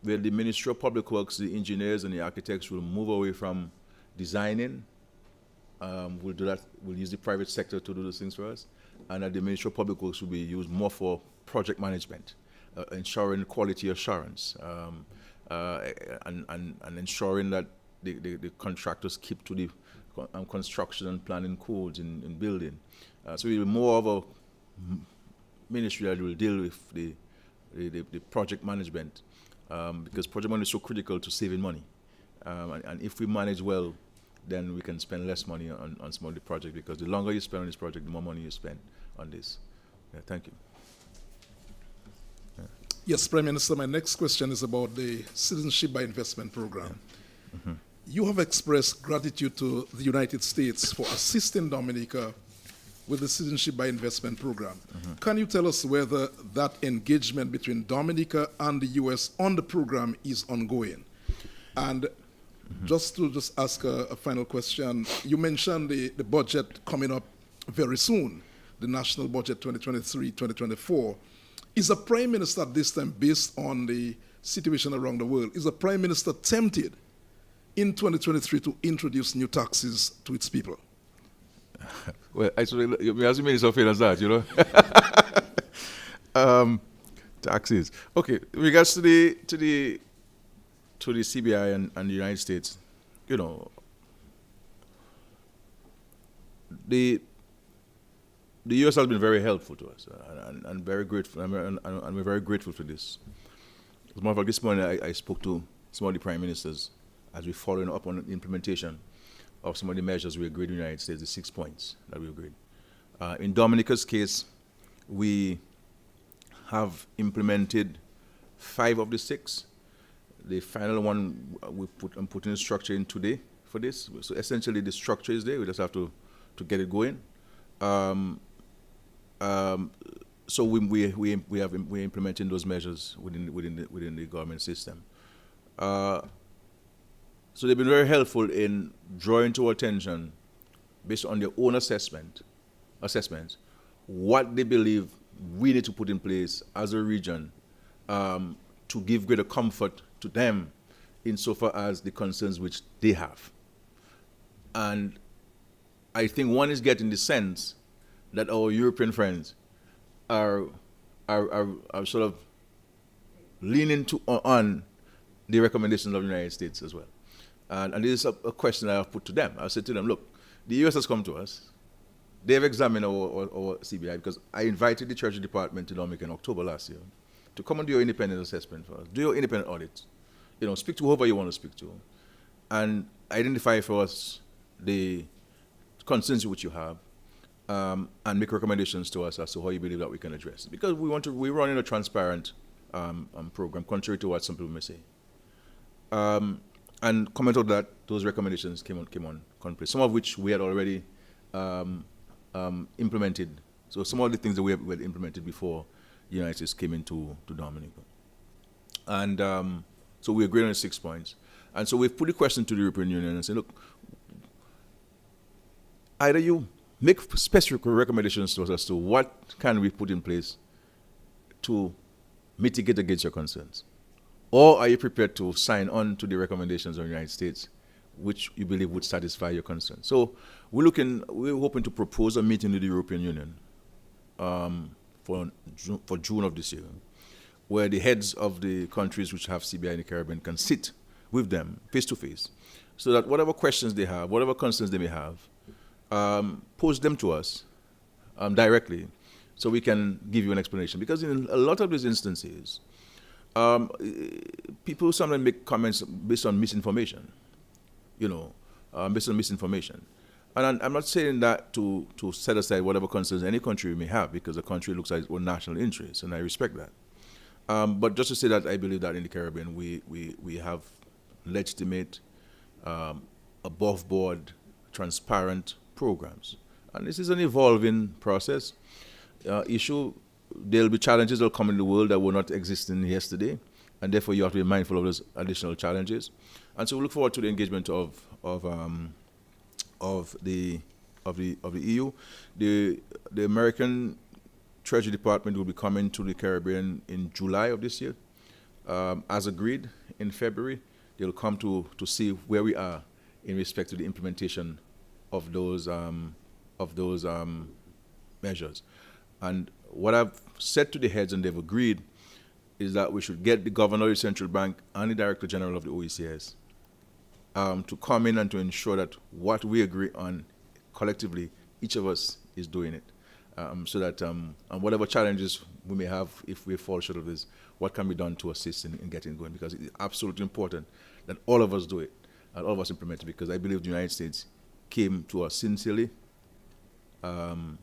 where the Ministry of Public Works, the engineers and the architects will move away from designing. We'll do that. We'll use the private sector to do those things for us, and the Ministry of Public Works will be used more for project management, ensuring quality assurance, and ensuring that the contractors keep to the construction and planning codes in building. So we'll be more of a ministry that will deal with the project management, because project management is so critical to saving money. And if we manage well, then we can spend less money on some of the projects, because the longer you spend on this project, the more money you spend on this. Yeah, thank you. Yeah. Yes, Prime Minister, my next question is about the Citizenship by Investment Program. Yeah. Mm-hmm. You have expressed gratitude to the United States for assisting Dominica with the Citizenship by Investment Program. Mm-hmm. Can you tell us whether that engagement between Dominica and the U.S. on the program is ongoing? And just to ask a final question, you mentioned the budget coming up very soon, the national budget 2023-2024. Is the Prime Minister at this time, based on the situation around the world, is the Prime Minister tempted in 2023 to introduce new taxes to its people? Well, actually, you ask me so fair as that, taxes. Okay, in regards to the CBI and the United States, the U.S. has been very helpful to us and very grateful, and we're very grateful for this. As a matter of fact, this morning I spoke to some of the prime ministers as we're following up on the implementation of some of the measures we agreed in the United States, the 6 points that we agreed. In Dominica's case, we have implemented 5 of the 6. The final one I'm putting the structure in today for this. So essentially the structure is there, we just have to get it going. So we're implementing those measures within the government system. So they've been very helpful in drawing to our attention based on their own assessments, what they believe we need to put in place as a region to give greater comfort to them insofar as the concerns which they have. And I think one is getting the sense that our European friends are sort of leaning on the recommendations of the United States as well. And this is a question I have put to them. I said to them, look, the US has come to us. They've examined our CBI because I invited the Treasury Department to Dominica in October last year to come and do your independent assessment for us, do your independent audit, speak to whoever you want to speak to, and identify for us the concerns which you have, and make recommendations to us as to how you believe that we can address it. Because we're running a transparent program, contrary to what some people may say. And comment on that, those recommendations came on place, some of which we had already implemented. So some of the things that we had implemented before the United States came into Dominica. And so we agreed on the 6 points. And so we've put a question to the European Union and said, look, either you make specific recommendations to us as to what can we put in place to mitigate against your concerns, or are you prepared to sign on to the recommendations of the United States, which you believe would satisfy your concerns? So we're hoping to propose a meeting with the European Union for June of this year, where the heads of the countries which have CBI in the Caribbean can sit with them face to face, so that whatever questions they have, whatever concerns they may have, pose them to us directly, so we can give you an explanation. Because in a lot of these instances, people sometimes make comments based on misinformation, based on misinformation. And I'm not saying that to set aside whatever concerns any country may have, because a country looks at its own national interests, and I respect that. But just to say that I believe that in the Caribbean we have legitimate, above-board, transparent programs. And this is an evolving process issue. There'll be challenges that will come in the world that were not existing yesterday, and therefore you have to be mindful of those additional challenges. And so we look forward to the engagement of the EU. The American Treasury Department will be coming to the Caribbean in July of this year. As agreed, in February, they'll come to see where we are in respect to the implementation of those measures. And what I've said to the heads, and they've agreed, is that we should get the governor of the central bank and the director general of the OECS to come in and to ensure that what we agree on collectively, each of us is doing it. So that and whatever challenges we may have, if we fall short of this, what can be done to assist in getting going? Because it's absolutely important that all of us do it and all of us implement it, because I believe the United States came to us sincerely and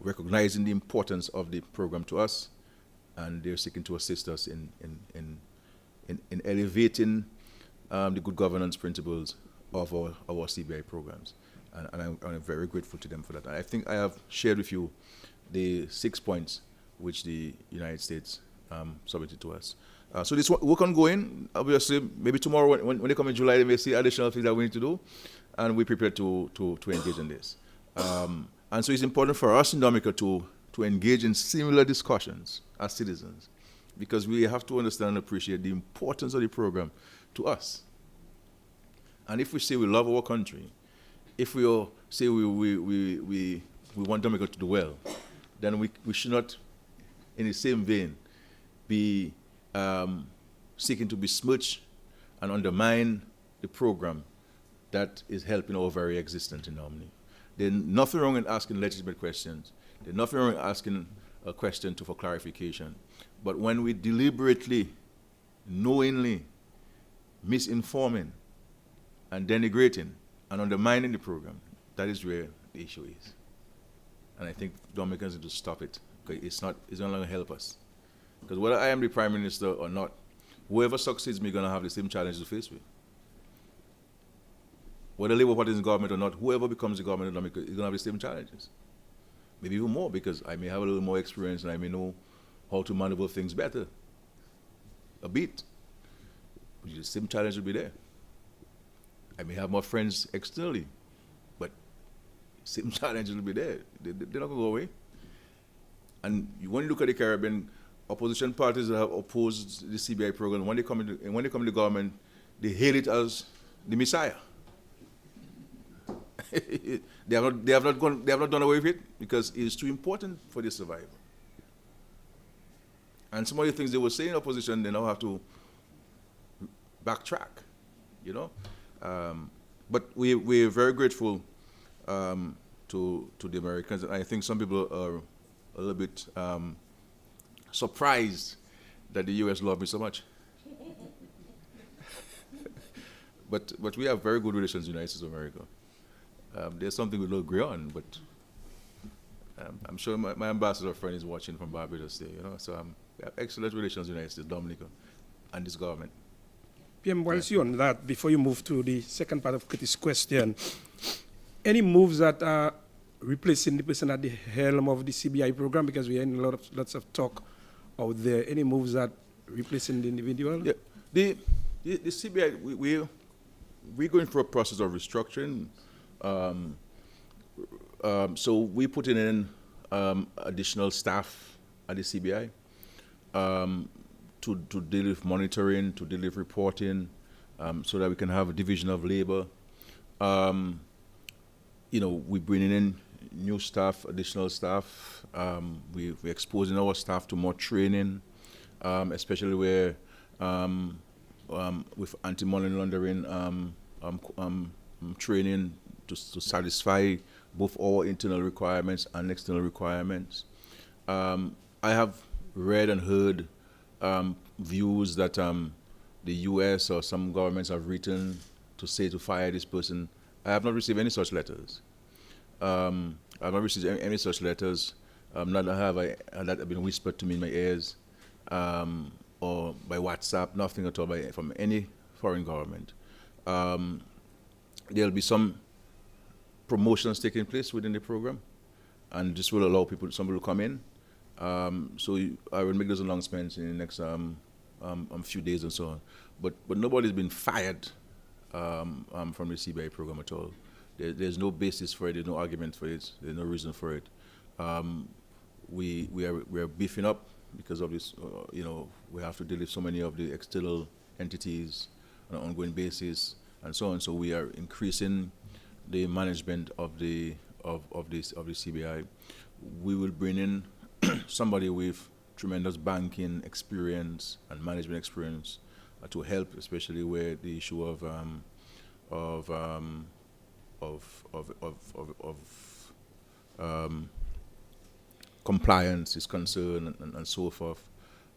recognizing the importance of the program to us, and they're seeking to assist us in elevating the good governance principles of our CBI programs. And I'm very grateful to them for that. And I think I have shared with you the 6 points which the United States submitted to us. So this work ongoing. Obviously, maybe tomorrow when they come in July, they may see additional things that we need to do, and we're prepared to engage in this. And so it's important for us in Dominica to engage in similar discussions as citizens, because we have to understand and appreciate the importance of the program to us. And if we say we love our country, if we all say we want Dominica to do well, then we should not, in the same vein, be seeking to besmirch and undermine the program that is helping our very existence in Dominica. There's nothing wrong in asking legitimate questions. There's nothing wrong in asking a question for clarification. But when we deliberately, knowingly misinforming and denigrating and undermining the program, that is where the issue is. And I think Dominicans need to stop it. Okay? It's not going to help us. Because whether I am the Prime Minister or not, whoever succeeds me is going to have the same challenge to face with. Whether Labour Party is in government or not, whoever becomes the government of Dominica is going to have the same challenges. Maybe even more, because I may have a little more experience and I may know how to maneuver things better. A bit. But the same challenge will be there. I may have more friends externally, but same challenges will be there. They're not going to go away. And when you look at the Caribbean, opposition parties that have opposed the CBI program, when they come into government, they hail it as the Messiah. they have not done away with it because it is too important for their survival. And some of the things they were saying in opposition, they now have to backtrack, you know. But we're very grateful to the Americans. And I think some people are a little bit surprised that the U.S. love me so much. But we have very good relations with the United States of America. There's something we don't agree on, but I'm sure my ambassador friend is watching from Barbados there, you know. So we have excellent relations with the United States, Dominica, and this government. PM, whilst you're on that, before you move to the second part of Kitty's question, any moves that are replacing the person at the helm of the CBI program, because we're in lots of talk out there, any moves that replacing the individual? Yeah. The CBI, we're going through a process of restructuring. So we putting in additional staff at the CBI to deal with monitoring, to deal with reporting, so that we can have a division of labor. You know, we're bringing in new staff, additional staff. We're exposing our staff to more training, especially where with anti-money laundering training to satisfy both our internal requirements and external requirements. I have read and heard views that the U.S. or some governments have written to say to fire this person. I have not received any such letters. I have not received any such letters. Neither have that have been whispered to me in my ears, or by WhatsApp, nothing at all from any foreign government. There'll be some promotions taking place within the program, and this will allow some people to come in. So I will make those announcements in the next few days and so on. But nobody's been fired from the CBI program at all. There's no basis for it. There's no argument for it. There's no reason for it. We are beefing up because of this. You know, we have to deal with so many of the external entities on an ongoing basis and so on. So we are increasing the management of the CBI. We will bring in somebody with tremendous banking experience and management experience to help, especially where the issue of compliance is concerned and so forth.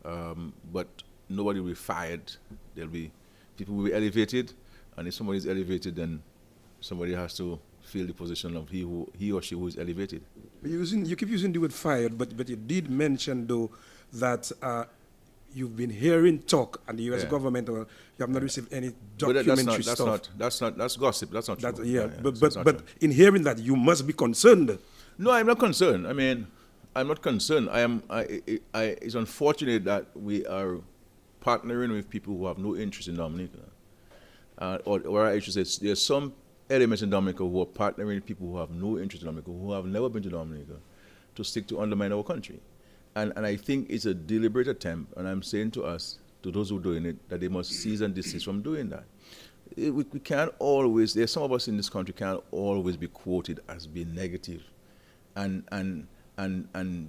But nobody will be fired. There'll be people will be elevated, and if somebody is elevated, then somebody has to fill the position of he or she who is elevated. You keep using the word fired, but you did mention though that you've been hearing talk, and the U.S. government, or you have not received any documentary stuff. That's gossip. That's not true. But in hearing that, you must be concerned. No, I'm not concerned. I mean, I'm not concerned. It's unfortunate that we are partnering with people who have no interest in Dominica. Or I should say, there's some elements in Dominica who are partnering with people who have no interest in Dominica, who have never been to Dominica, to seek to undermine our country. And I think it's a deliberate attempt, and I'm saying to us, to those who are doing it, that they must cease and desist from doing that. We can't always, there's some of us in this country can't always be quoted as being negative and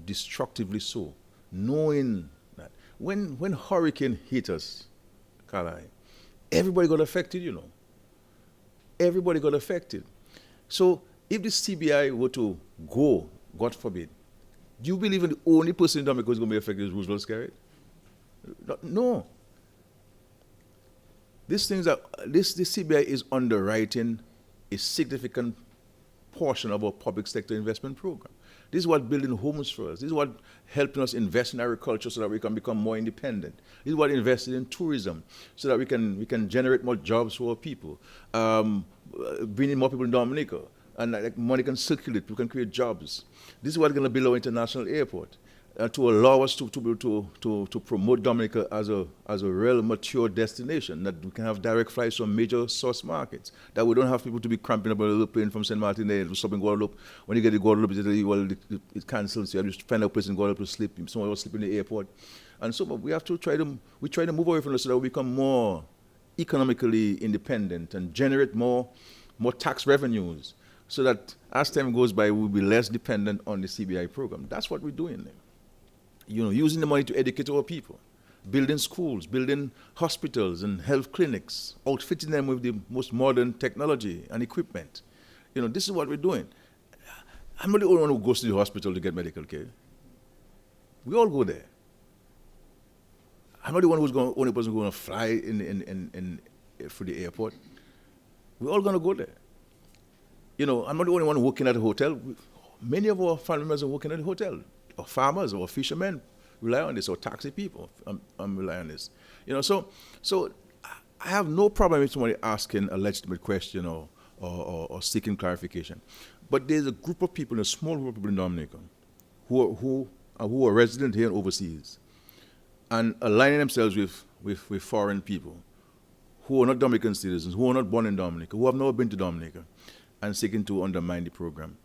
destructively so, knowing that when hurricane hit us, Carlisle, everybody got affected, you know. Everybody got affected. So if the CBI were to go, God forbid, do you believe the only person in Dominica who's going to be affected is Roosevelt Skerrit? No. This CBI is underwriting a significant portion of our public sector investment program. This is what building homes for us. This is what helping us invest in agriculture so that we can become more independent. This is what investing in tourism so that we can generate more jobs for our people. Bringing more people in Dominica, and like money can circulate, we can create jobs. This is what's going to build our international airport. to allow us to be able to promote Dominica as a real mature destination, that we can have direct flights from major source markets, that we don't have people to be cramping up on a little plane from St. Martin to stop in Guadeloupe. When you get to Guadeloupe, they tell you, well, it cancels. You have to find a place in Guadeloupe to sleep. Someone will sleep in the airport. And so we have to try to move away from this so that we become more economically independent and generate more tax revenues, so that as time goes by, we'll be less dependent on the CBI program. That's what we're doing there. Using the money to educate our people, building schools, building hospitals and health clinics, outfitting them with the most modern technology and equipment. This is what we're doing. I'm not the only one who goes to the hospital to get medical care. We all go there. I'm not the only person who's going to fly for the airport. We're all going to go there. I'm not the only one working at a hotel. Many of our family members are working at a hotel. Or farmers or fishermen rely on this, or taxi people rely on this. So I have no problem with somebody asking a legitimate question or seeking clarification. But there's a group of people, a small group of people in Dominica, who are resident here and overseas, and aligning themselves with foreign people who are not Dominican citizens, who are not born in Dominica, who have never been to Dominica, and seeking to undermine the program.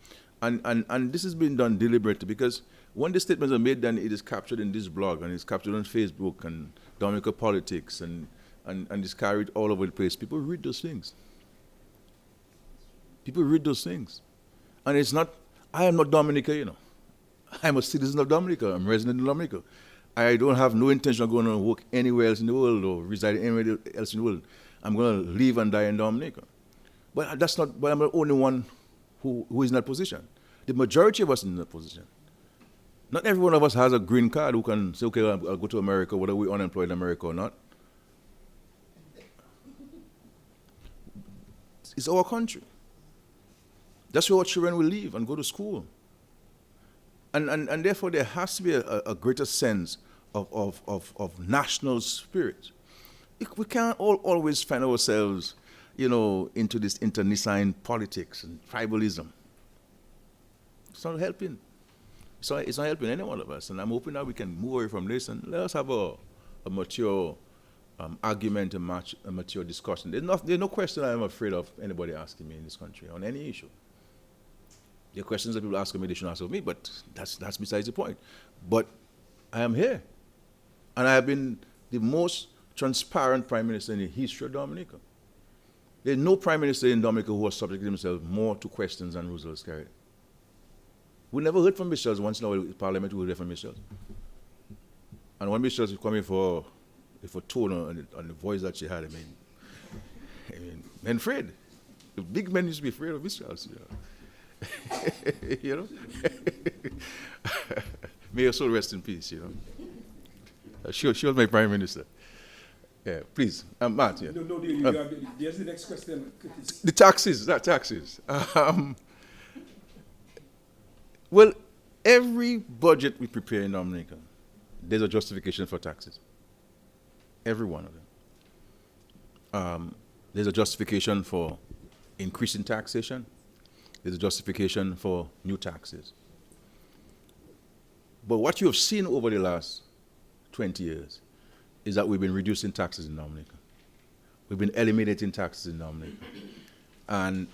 And this has been done deliberately, because when the statements are made, then it is captured in this blog, and it's captured on Facebook and Dominica Politics, and it's carried all over the place. People read those things. And it's not, I am not Dominica, I'm a citizen of Dominica. I'm resident in Dominica. I don't have no intention of going to work anywhere else in the world or residing anywhere else in the world. I'm going to live and die in Dominica. But I'm the only one who is in that position. The majority of us are in that position. Not every one of us has a green card who can say, okay, I'll go to America, whether we're unemployed in America or not. It's our country. That's where our children will live and go to school. And therefore there has to be a greater sense of national spirit. We can't always find ourselves, into this internecine politics and tribalism. It's not helping. It's not helping any one of us. And I'm hoping that we can move away from this and let us have a mature argument, a mature discussion. There's no question I'm afraid of anybody asking me in this country on any issue. There are questions that people ask me, they shouldn't ask of me, but that's besides the point. But I am here. And I have been the most transparent prime minister in the history of Dominica. There's no prime minister in Dominica who has subjected himself more to questions than Roosevelt Skerrit. We never heard from Michelle. Once in a while in Parliament, we heard from Michelle. And when Michelle was coming for tone and the voice that she had, I mean, men afraid. The big men used to be afraid of Michelle. May her soul rest in peace, She was my prime minister. Yeah, please, Matt. Yeah. No, there's the next question. The taxes. Well, every budget we prepare in Dominica, there's a justification for taxes. Every one of them. There's a justification for increasing taxation. There's a justification for new taxes. But what you have seen over the last 20 years is that we've been reducing taxes in Dominica. We've been eliminating taxes in Dominica. And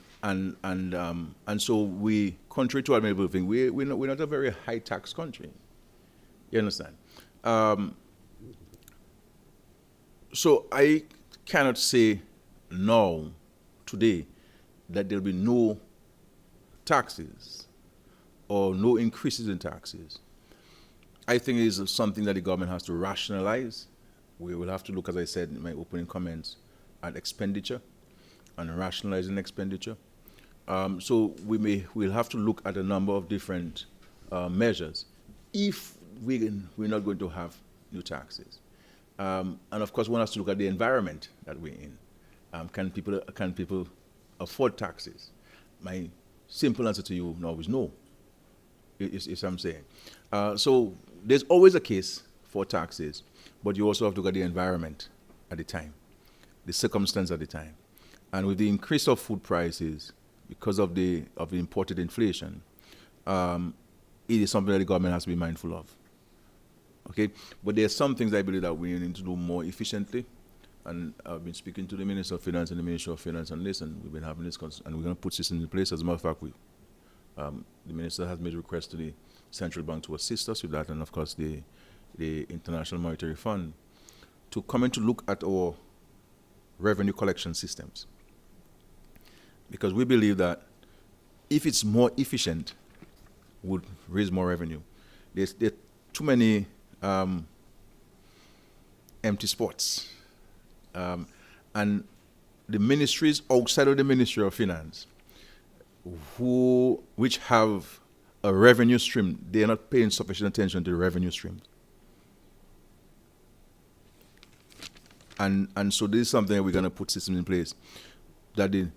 so we, contrary to what many people think, we're not a very high tax country. You understand? So I cannot say now, today, that there'll be no taxes or no increases in taxes. I think it is something that the government has to rationalize. We will have to look, as I said in my opening comments, at expenditure and rationalizing expenditure. So we'll have to look at a number of different measures if we're not going to have new taxes. And of course, one has to look at the environment that we're in. Can people afford taxes? My simple answer to you now is no, is what I'm saying. So there's always a case for taxes, but you also have to look at the environment at the time, the circumstance at the time. And with the increase of food prices, because of the imported inflation, it is something that the government has to be mindful of. Okay, but there are some things I believe that we need to do more efficiently. And I've been speaking to the Minister of Finance and the Minister of Finance on this, and we've been having this, and we're going to put systems in place. As a matter of fact, the Minister has made a request to the Central Bank to assist us with that, and of course the International Monetary Fund, to come in to look at our revenue collection systems. Because we believe that if it's more efficient, would raise more revenue. There are too many empty spots. And the ministries outside of the Ministry of Finance, which have a revenue stream, they are not paying sufficient attention to the revenue stream. And so this is something that we're going to put systems in place, that the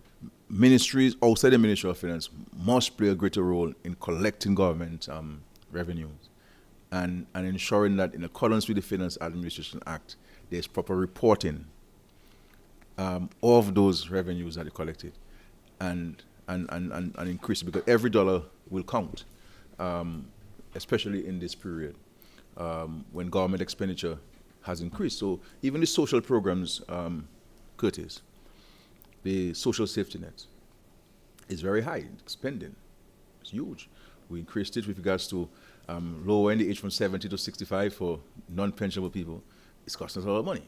ministries outside the Ministry of Finance must play a greater role in collecting government revenues and ensuring that in accordance with the Finance Administration Act, there's proper reporting of those revenues that are collected and increase, because every dollar will count, especially in this period when government expenditure has increased. So even the social programs, Curtis, the social safety net is very high. Spending it's huge. We increased it with regards to lowering the age from 70 to 65 for non-pensionable people. It's costing us a lot of money.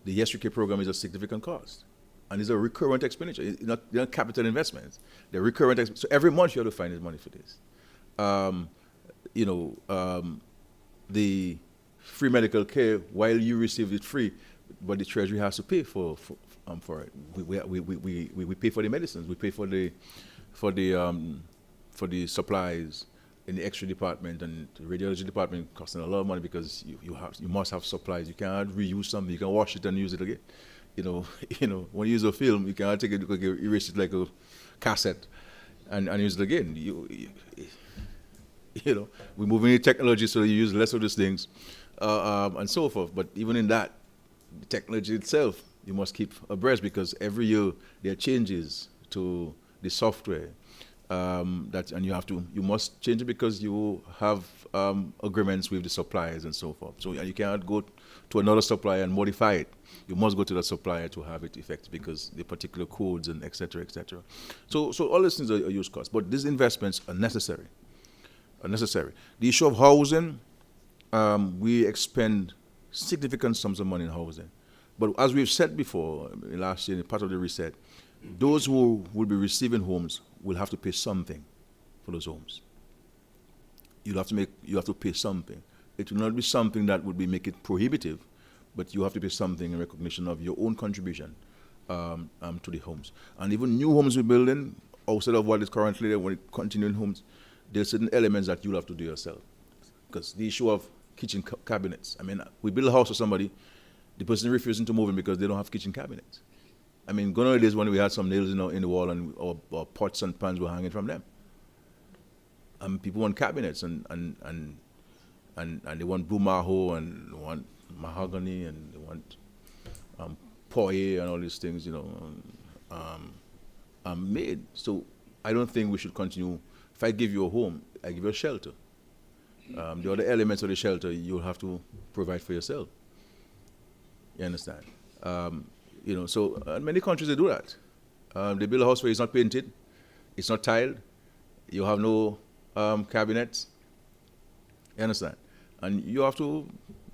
The Yes UK program is a significant cost, and it's a recurrent expenditure. They're not capital investments. They're recurrent. So every month you have to find this money for this. The free medical care, while you receive it free, but the Treasury has to pay for it. We pay for the medicines. We pay for the supplies in the X-ray department, and the radiology department costing a lot of money because you must have supplies. You cannot reuse something. You can wash it and use it again. When you use a film, you cannot take it, erase it like a cassette, and use it again. We're moving into technology, so you use less of these things, and so forth. But even in that, the technology itself, you must keep abreast, because every year there are changes to the software. And you must change it because you have agreements with the suppliers and so forth. So you cannot go to another supplier and modify it. You must go to the supplier to have it effective, because the particular codes and et cetera, et cetera. So all these things are huge costs, but these investments are necessary. The issue of housing, we expend significant sums of money in housing. But as we've said before, last year, in part of the reset, those who will be receiving homes will have to pay something for those homes. You have to pay something. It will not be something that would make it prohibitive, but you have to pay something in recognition of your own contribution to the homes. And even new homes we're building, outside of what is currently there, when it continuing homes, there are certain elements that you'll have to do yourself. Because the issue of kitchen cabinets, we build a house for somebody, the person refusing to move in because they don't have kitchen cabinets. Gone are the days when we had some nails in the wall and or pots and pans were hanging from them. People want cabinets and they want blue maho and they want mahogany and they want poye and all these things, made. So I don't think we should continue. If I give you a home, I give you a shelter. The other elements of the shelter you'll have to provide for yourself. You understand? So in many countries they do that. They build a house where it's not painted, it's not tiled, you have no cabinets. You understand? And you'll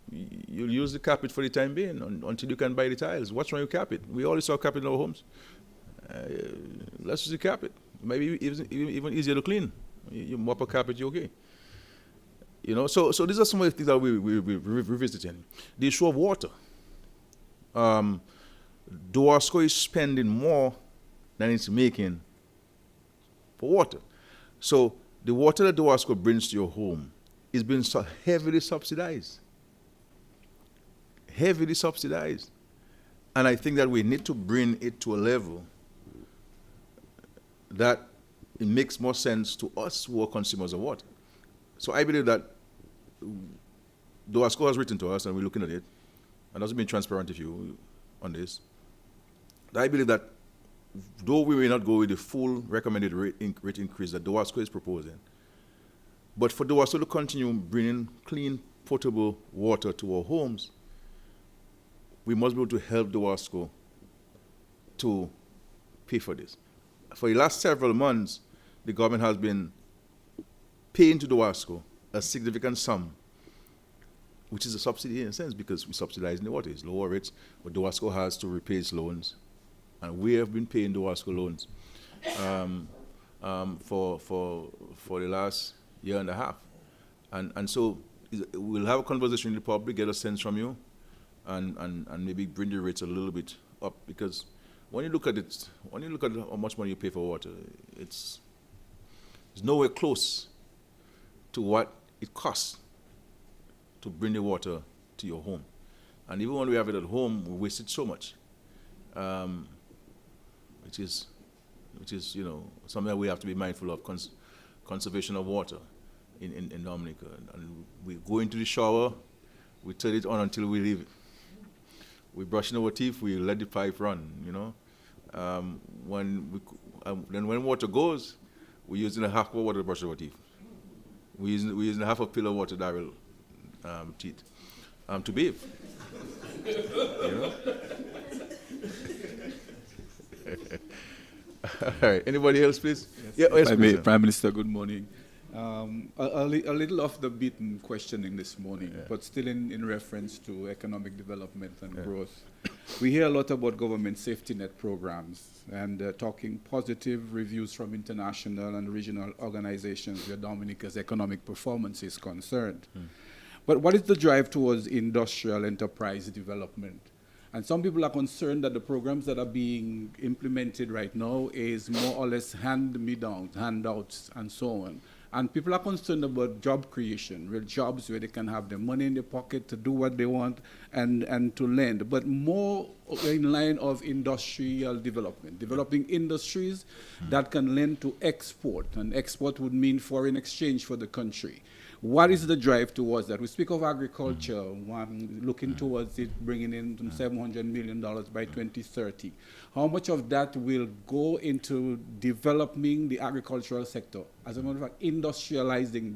use the carpet for the time being until you can buy the tiles. What's wrong with carpet? We always saw carpet in our homes. Let's use the carpet. Maybe even easier to clean. You mop a carpet, you're okay. So these are some of the things that we're revisiting. The issue of water. Doasco is spending more than it's making for water. So the water that Doasco brings to your home is being heavily subsidized. Heavily subsidized. And I think that we need to bring it to a level that it makes more sense to us who are consumers of water. So I believe that Doasco has written to us, and we're looking at it, and also being transparent with you on this. I believe that though we may not go with the full recommended rate increase that Doasco is proposing, but for Doasco to continue bringing clean potable water to our homes, we must be able to help the WASCO to pay for this. For the last several months, the government has been paying to the WASCO a significant sum, which is a subsidy in a sense because we're subsidizing the water. It's lower rates, but the WASCO has to repay its loans. And we have been paying the WASCO loans for the last year and a half. And so we'll have a conversation in the public, get a sense from you, and maybe bring the rates a little bit up, because when you look at it, when you look at how much money you pay for water, it's nowhere close to what it costs to bring the water to your home. And even when we have it at home, we waste it so much, which is something that we have to be mindful of, conservation of water in Dominica. And we go into the shower, we turn it on until we leave it. We brushing our teeth, we let the pipe run, then when water goes, we're using a half of water to brush our teeth. We're using half a pill of water that will teeth to bathe. All right. Anybody else, please? Yes, Yes, please. Prime Minister, good morning. A little off the beaten questioning this morning, but still in reference to economic development and growth. We hear a lot about government safety net programs and talking positive reviews from international and regional organizations where Dominica's economic performance is concerned. But what is the drive towards industrial enterprise development? And some people are concerned that the programs that are being implemented right now is more or less hand-me-downs, handouts, and so on. And people are concerned about job creation, real jobs where they can have their money in their pocket to do what they want and to lend, but more in line of industrial development, developing industries that can lend to export, and export would mean foreign exchange for the country. What is the drive towards that? We speak of agriculture, looking towards it, bringing in $700 million by 2030. How much of that will go into developing the agricultural sector? As a matter of fact, industrializing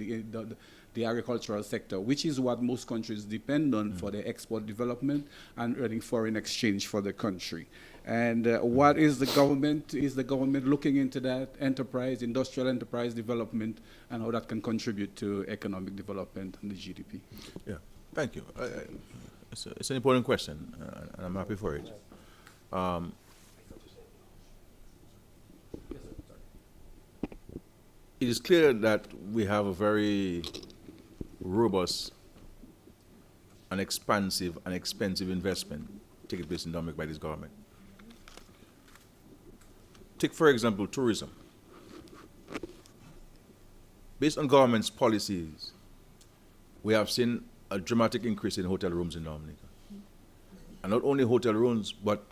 the agricultural sector, which is what most countries depend on for their export development and earning foreign exchange for the country. And what is the government? Is the government looking into that enterprise, industrial enterprise development, and how that can contribute to economic development and the GDP? Yeah, thank you. It's an important question, and I'm happy for it. It is clear that we have a very robust and expansive and expensive investment taking place in Dominica by this government. Take, for example, tourism. Based on government's policies, we have seen a dramatic increase in hotel rooms in Dominica. And not only hotel rooms, but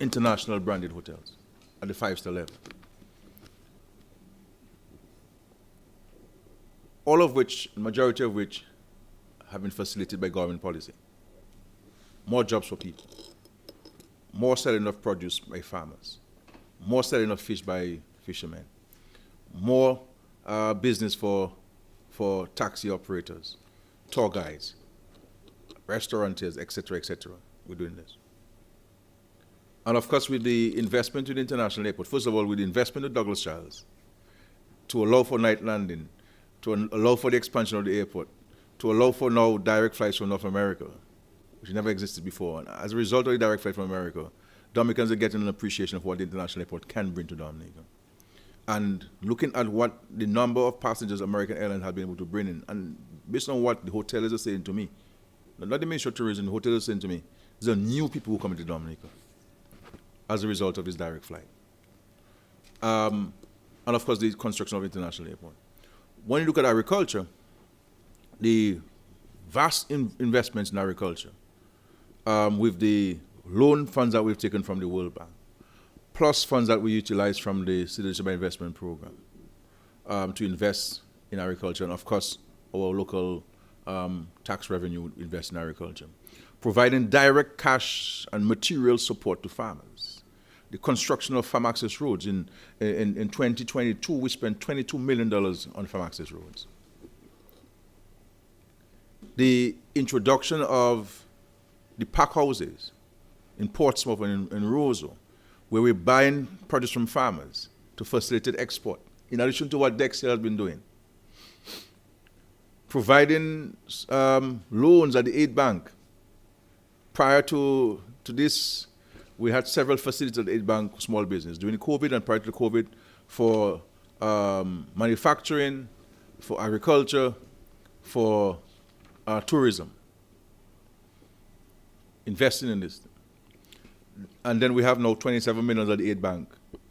international branded hotels at the 5-star level. All of which, majority of which, have been facilitated by government policy. More jobs for people. More selling of produce by farmers. More selling of fish by fishermen. More business for taxi operators, tour guides, restaurateurs, etc., etc. We're doing this. And of course, with the investment in the international airport, first of all, with the investment in Douglas Charles, to allow for night landing, to allow for the expansion of the airport, to allow for now direct flights from North America, which never existed before. And as a result of the direct flight from America, Dominicans are getting an appreciation of what the international airport can bring to Dominica. And looking at what the number of passengers American Airlines have been able to bring in, and based on what the hoteliers are saying to me, not the Ministry of Tourism, the hoteliers are saying to me, there are new people who come into Dominica as a result of this direct flight. And of course, the construction of the international airport. When you look at agriculture, the vast investments in agriculture, with the loan funds that we've taken from the World Bank, plus funds that we utilize from the Citizenship Investment Program to invest in agriculture, and of course, our local tax revenue invest in agriculture, providing direct cash and material support to farmers. The construction of farm access roads. In 2022, we spent $22 million on farm access roads. the introduction of the pack houses in Portsmouth and in Roseau, where we're buying produce from farmers to facilitate export, in addition to what Dexter has been doing. Providing loans at the Aid Bank. Prior to this, we had several facilities at the Aid Bank for small business. During COVID and prior to COVID, for manufacturing, for agriculture, for tourism. Investing in this. And then we have now 27 million at the Aid Bank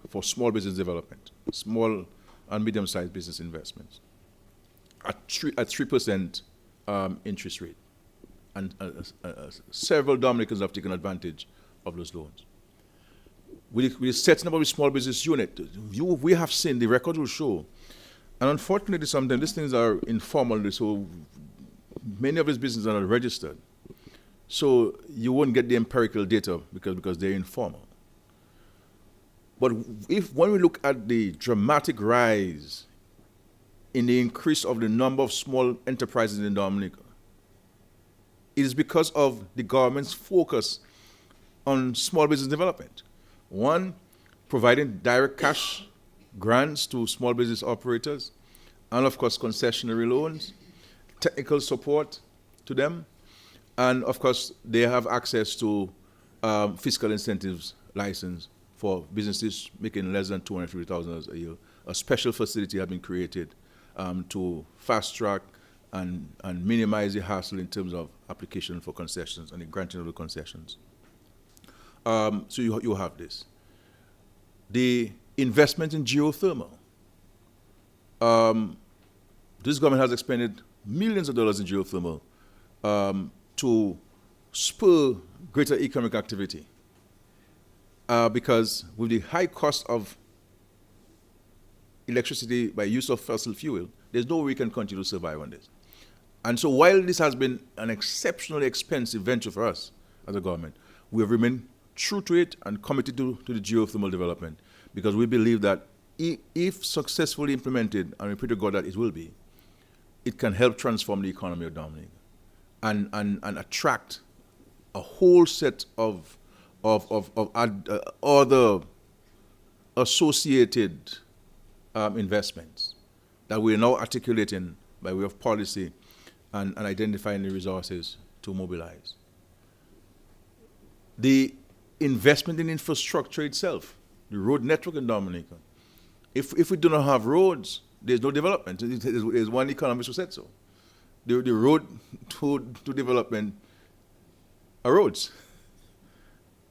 for small business development, small and medium-sized business investments at 3% interest rate. And several Dominicans have taken advantage of those loans. We're setting up a small business unit. We have seen, the records will show, and unfortunately sometimes these things are informal, so many of these businesses are not registered. So you won't get the empirical data because they're informal. But when we look at the dramatic rise in the increase of the number of small enterprises in Dominica, it is because of the government's focus on small business development. One, providing direct cash grants to small business operators, and of course concessionary loans, technical support to them, and of course they have access to fiscal incentives license for businesses making less than $250,000 a year. A special facility has been created to fast track and minimize the hassle in terms of application for concessions and the granting of the concessions. So you have this. The investment in geothermal. This government has expended millions of dollars in geothermal to spur greater economic activity. Because with the high cost of electricity by use of fossil fuel, there's no way we can continue to survive on this. And so while this has been an exceptionally expensive venture for us as a government, we have remained true to it and committed to the geothermal development, because we believe that if successfully implemented, and we pray to God that it will be, it can help transform the economy of Dominica and attract a whole set of other associated investments that we are now articulating by way of policy and identifying the resources to mobilize. The investment in infrastructure itself, the road network in Dominica. If we do not have roads, there's no development. There's one economist who said so. The road to development are roads.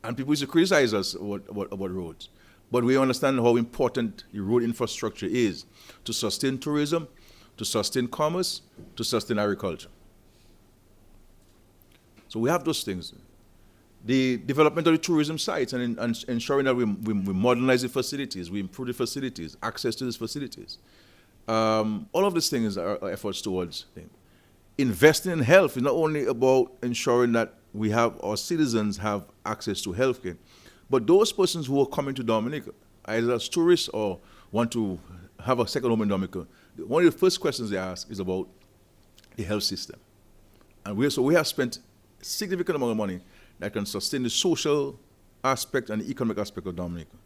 And people used to criticize us about roads. But we understand how important the road infrastructure is to sustain tourism, to sustain commerce, to sustain agriculture. So we have those things. The development of the tourism sites and ensuring that we modernize the facilities, we improve the facilities, access to these facilities. All of these things are efforts towards things. Investing in health is not only about ensuring that our citizens have access to health care, but those persons who are coming to Dominica, either as tourists or want to have a second home in Dominica, one of the first questions they ask is about the health system. And we have spent a significant amount of money that can sustain the social aspect and the economic aspect of Dominica.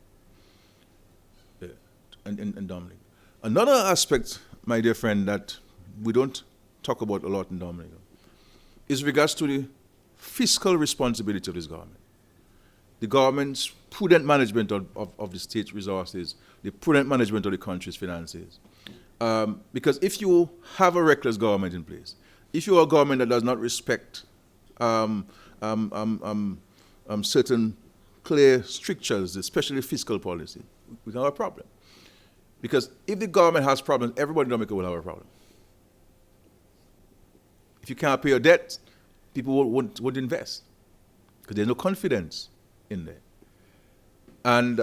In Dominica. Another aspect, my dear friend, that we don't talk about a lot in Dominica is regards to the fiscal responsibility of this government. The government's prudent management of the state's resources, the prudent management of the country's finances. Because if you have a reckless government in place, if you are a government that does not respect certain clear strictures, especially fiscal policy, we can have a problem. Because if the government has problems, everybody in Dominica will have a problem. If you can't pay your debt, people won't invest because there's no confidence in there. And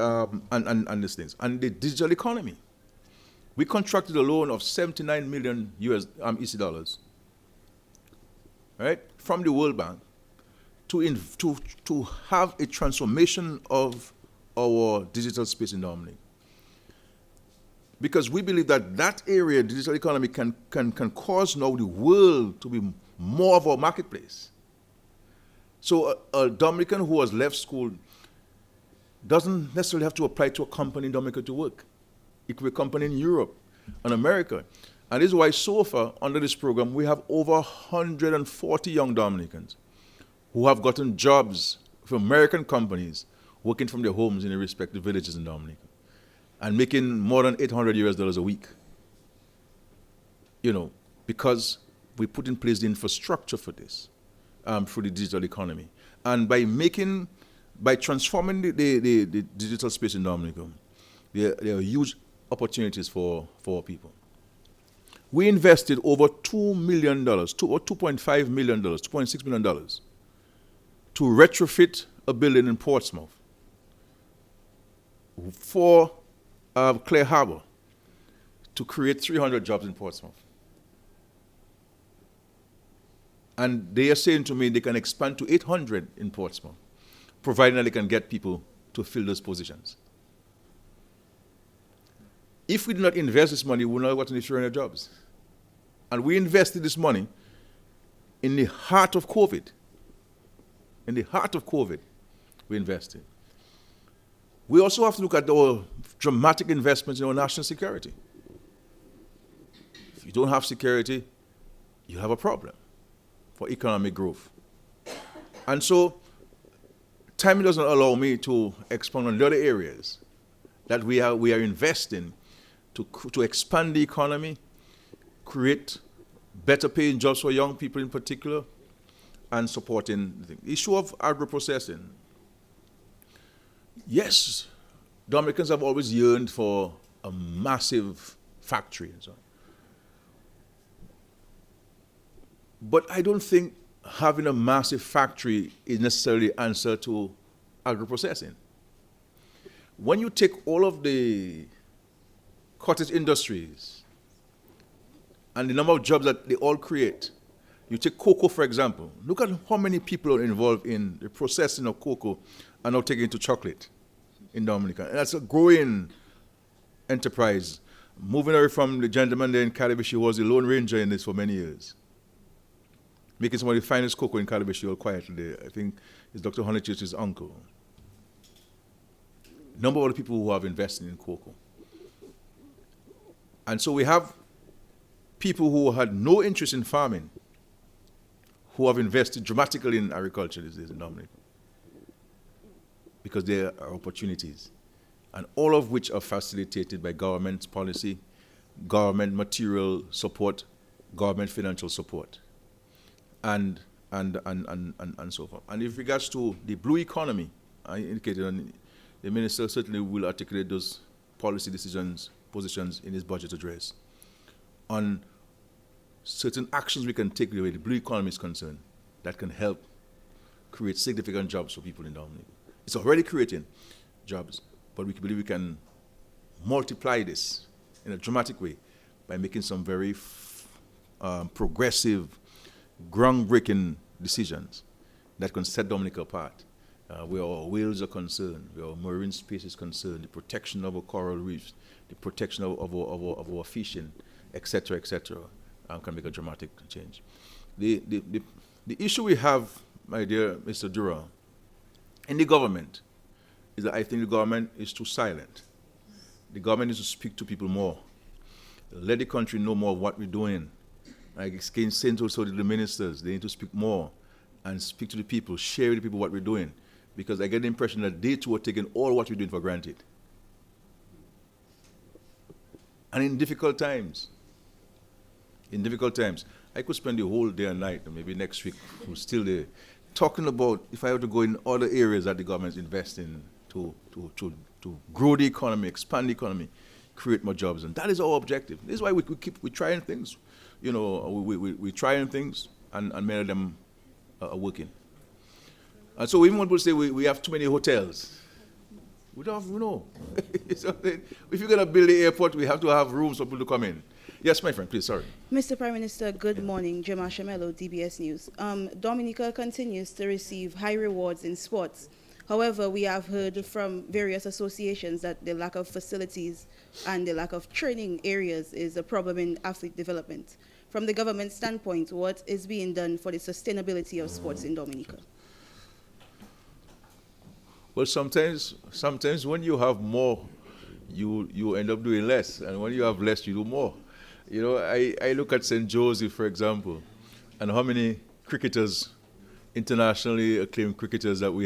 these things. And the digital economy. We contracted a loan of 79 million EC dollars, right, from the World Bank to have a transformation of our digital space in Dominica. Because we believe that area, digital economy, can cause now the world to be more of our marketplace. So a Dominican who has left school doesn't necessarily have to apply to a company in Dominica to work. It could be a company in Europe and America. And this is why so far, under this program, we have over 140 young Dominicans who have gotten jobs from American companies working from their homes in their respective villages in Dominica and making more than $800 a week. Because we put in place the infrastructure for this, through the digital economy. And by transforming the digital space in Dominica, there are huge opportunities for people. We invested over $2 million, $2.5 million, $2.6 million to retrofit a building in Portsmouth for Clare Harbor to create 300 jobs in Portsmouth. And they are saying to me they can expand to 800 in Portsmouth, providing that they can get people to fill those positions. If we do not invest this money, we will not get any 300 jobs. And we invested this money in the heart of COVID. In the heart of COVID, we invested. We also have to look at our dramatic investments in our national security. If you don't have security, you have a problem for economic growth. And so, time doesn't allow me to expand on the other areas that we are investing to expand the economy, create better paying jobs for young people in particular, and supporting the issue of agro-processing. Yes, Dominicans have always yearned for a massive factory and so on. But I don't think having a massive factory is necessarily the answer to agro-processing. When you take all of the cottage industries and the number of jobs that they all create, you take cocoa, for example. Look at how many people are involved in the processing of cocoa and now taking it to chocolate in Dominica. And that's a growing enterprise. Moving away from the gentleman there in Calabash, who was the Lone Ranger in this for many years, making some of the finest cocoa in Calabash all quietly. I think it's Dr. Honeychurch's uncle. Number of other people who have invested in cocoa. And so we have people who had no interest in farming who have invested dramatically in agriculture these days in Dominica because there are opportunities, and all of which are facilitated by government policy, government material support, government financial support, and so forth. And with regards to the blue economy, I indicated, and the minister certainly will articulate those policy positions in his budget address on certain actions we can take the way the blue economy is concerned that can help create significant jobs for people in Dominica. It's already creating jobs, but we believe we can multiply this in a dramatic way by making some very progressive, groundbreaking decisions that can set Dominica apart. Where our whales are concerned, where our marine space is concerned, the protection of our coral reefs, the protection of our fishing, etc., can make a dramatic change. The issue we have, my dear Mr. Dura, in the government, is that I think the government is too silent. The government needs to speak to people more. Let the country know more of what we're doing. Like saying also to the ministers, they need to speak more and speak to the people, share with the people what we're doing. Because I get the impression that they too are taking all what we're doing for granted. And in difficult times, I could spend the whole day and night, or maybe next week, we're still there, talking about if I were to go in other areas that the government is investing to grow the economy, expand the economy, create more jobs. And that is our objective. This is why we're trying things. We're trying things, and many of them are working. And so even when people say we have too many hotels, we don't have, if you're going to build the airport, we have to have rooms for people to come in. Yes, my friend, please, sorry. Mr. Prime Minister, good morning. Gemma Shemelo, DBS News. Dominica continues to receive high rewards in sports. However, we have heard from various associations that the lack of facilities and the lack of training areas is a problem in athlete development. from the government standpoint, what is being done for the sustainability of sports in Dominica? Well, sometimes when you have more, you end up doing less, and when you have less, you do more. You know, I look at St. Joseph, for example, and how many cricketers, internationally acclaimed cricketers that we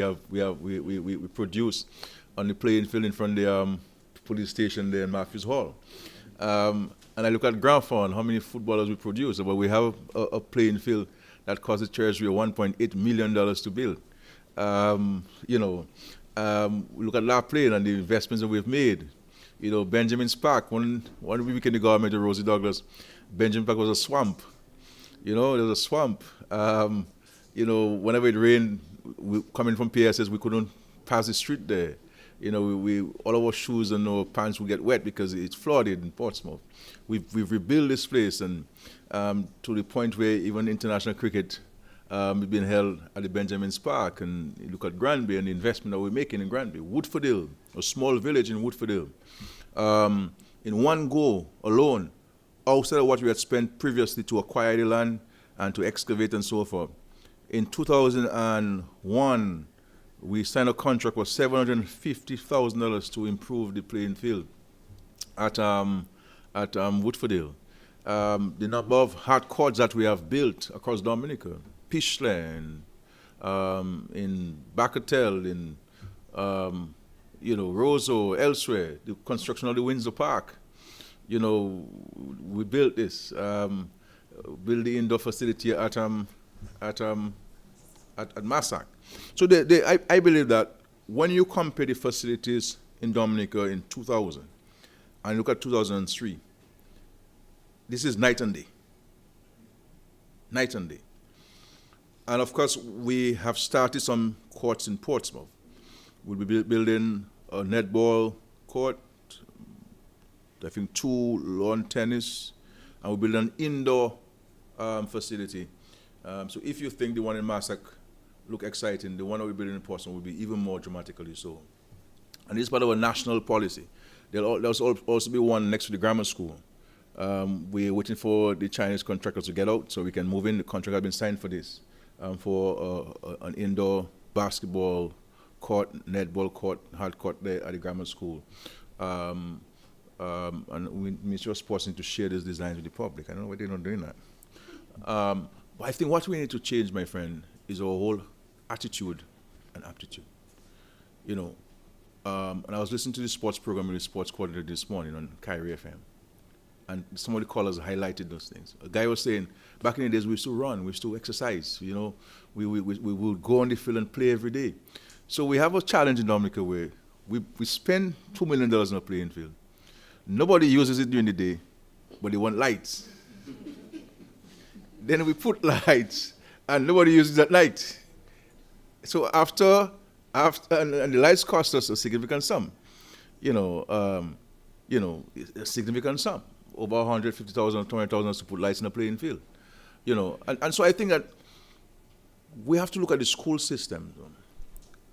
produce on the playing field in front of the police station there in Matthews Hall. And I look at Grand Fond, how many footballers we produce, but we have a playing field that cost the Treasury $1.8 million to build. We look at La Plaine and the investments that we've made. You know, Benjamin's Park, one week in the government of Rosie Douglas, Benjamin Park was a swamp. You know, there was a swamp. Whenever it rained, coming from PSS, we couldn't pass the street there. You know, we all of our shoes and our pants would get wet because it's flooded in Portsmouth. We've rebuilt this place, and to the point where even international cricket is being held at the Benjamin's Park. And you look at Granby and the investment that we're making in Granby. Woodford Hill, a small village in Woodford Hill. In one go alone, outside of what we had spent previously to acquire the land and to excavate and so forth, in 2001, we signed a contract for $750,000 to improve the playing field at Woodford Hill. The number of hard courts that we have built across Dominica, Pishley, in Bacatel, in Roseau, elsewhere, the construction of the Windsor Park. You know, we built this, build the indoor facility at Massac. So I believe that when you compare the facilities in Dominica in 2000 and look at 2003, this is night and day. Night and day. And of course, we have started some courts in Portsmouth. We'll be building a netball court, I think 2 lawn tennis, and we'll build an indoor facility. So if you think the one in Massac look exciting, the one that we're building in Portsmouth will be even more dramatically so. And this is part of a national policy. There'll also be one next to the grammar school. We're waiting for the Chinese contractors to get out so we can move in. The contract has been signed for this, for an indoor basketball court, netball court, hard court there at the grammar school. And Ministry of Sports need to share these designs with the public. I don't know why they're not doing that. But I think what we need to change, my friend, is our whole attitude and aptitude. You know, and I was listening to the sports program with the sports coordinator this morning on Kyrie FM. And some of the callers highlighted those things. A guy was saying, back in the days, we used to run, we used to exercise, you know. We would go on the field and play every day. So we have a challenge in Dominica where we spend $2 million on a playing field. Nobody uses it during the day, but they want lights. Then we put lights, and nobody uses it at night. So after and the lights cost us a significant sum. A significant sum. Over $150,000, $200,000 to put lights in a playing field. You know, and so I think that we have to look at the school system.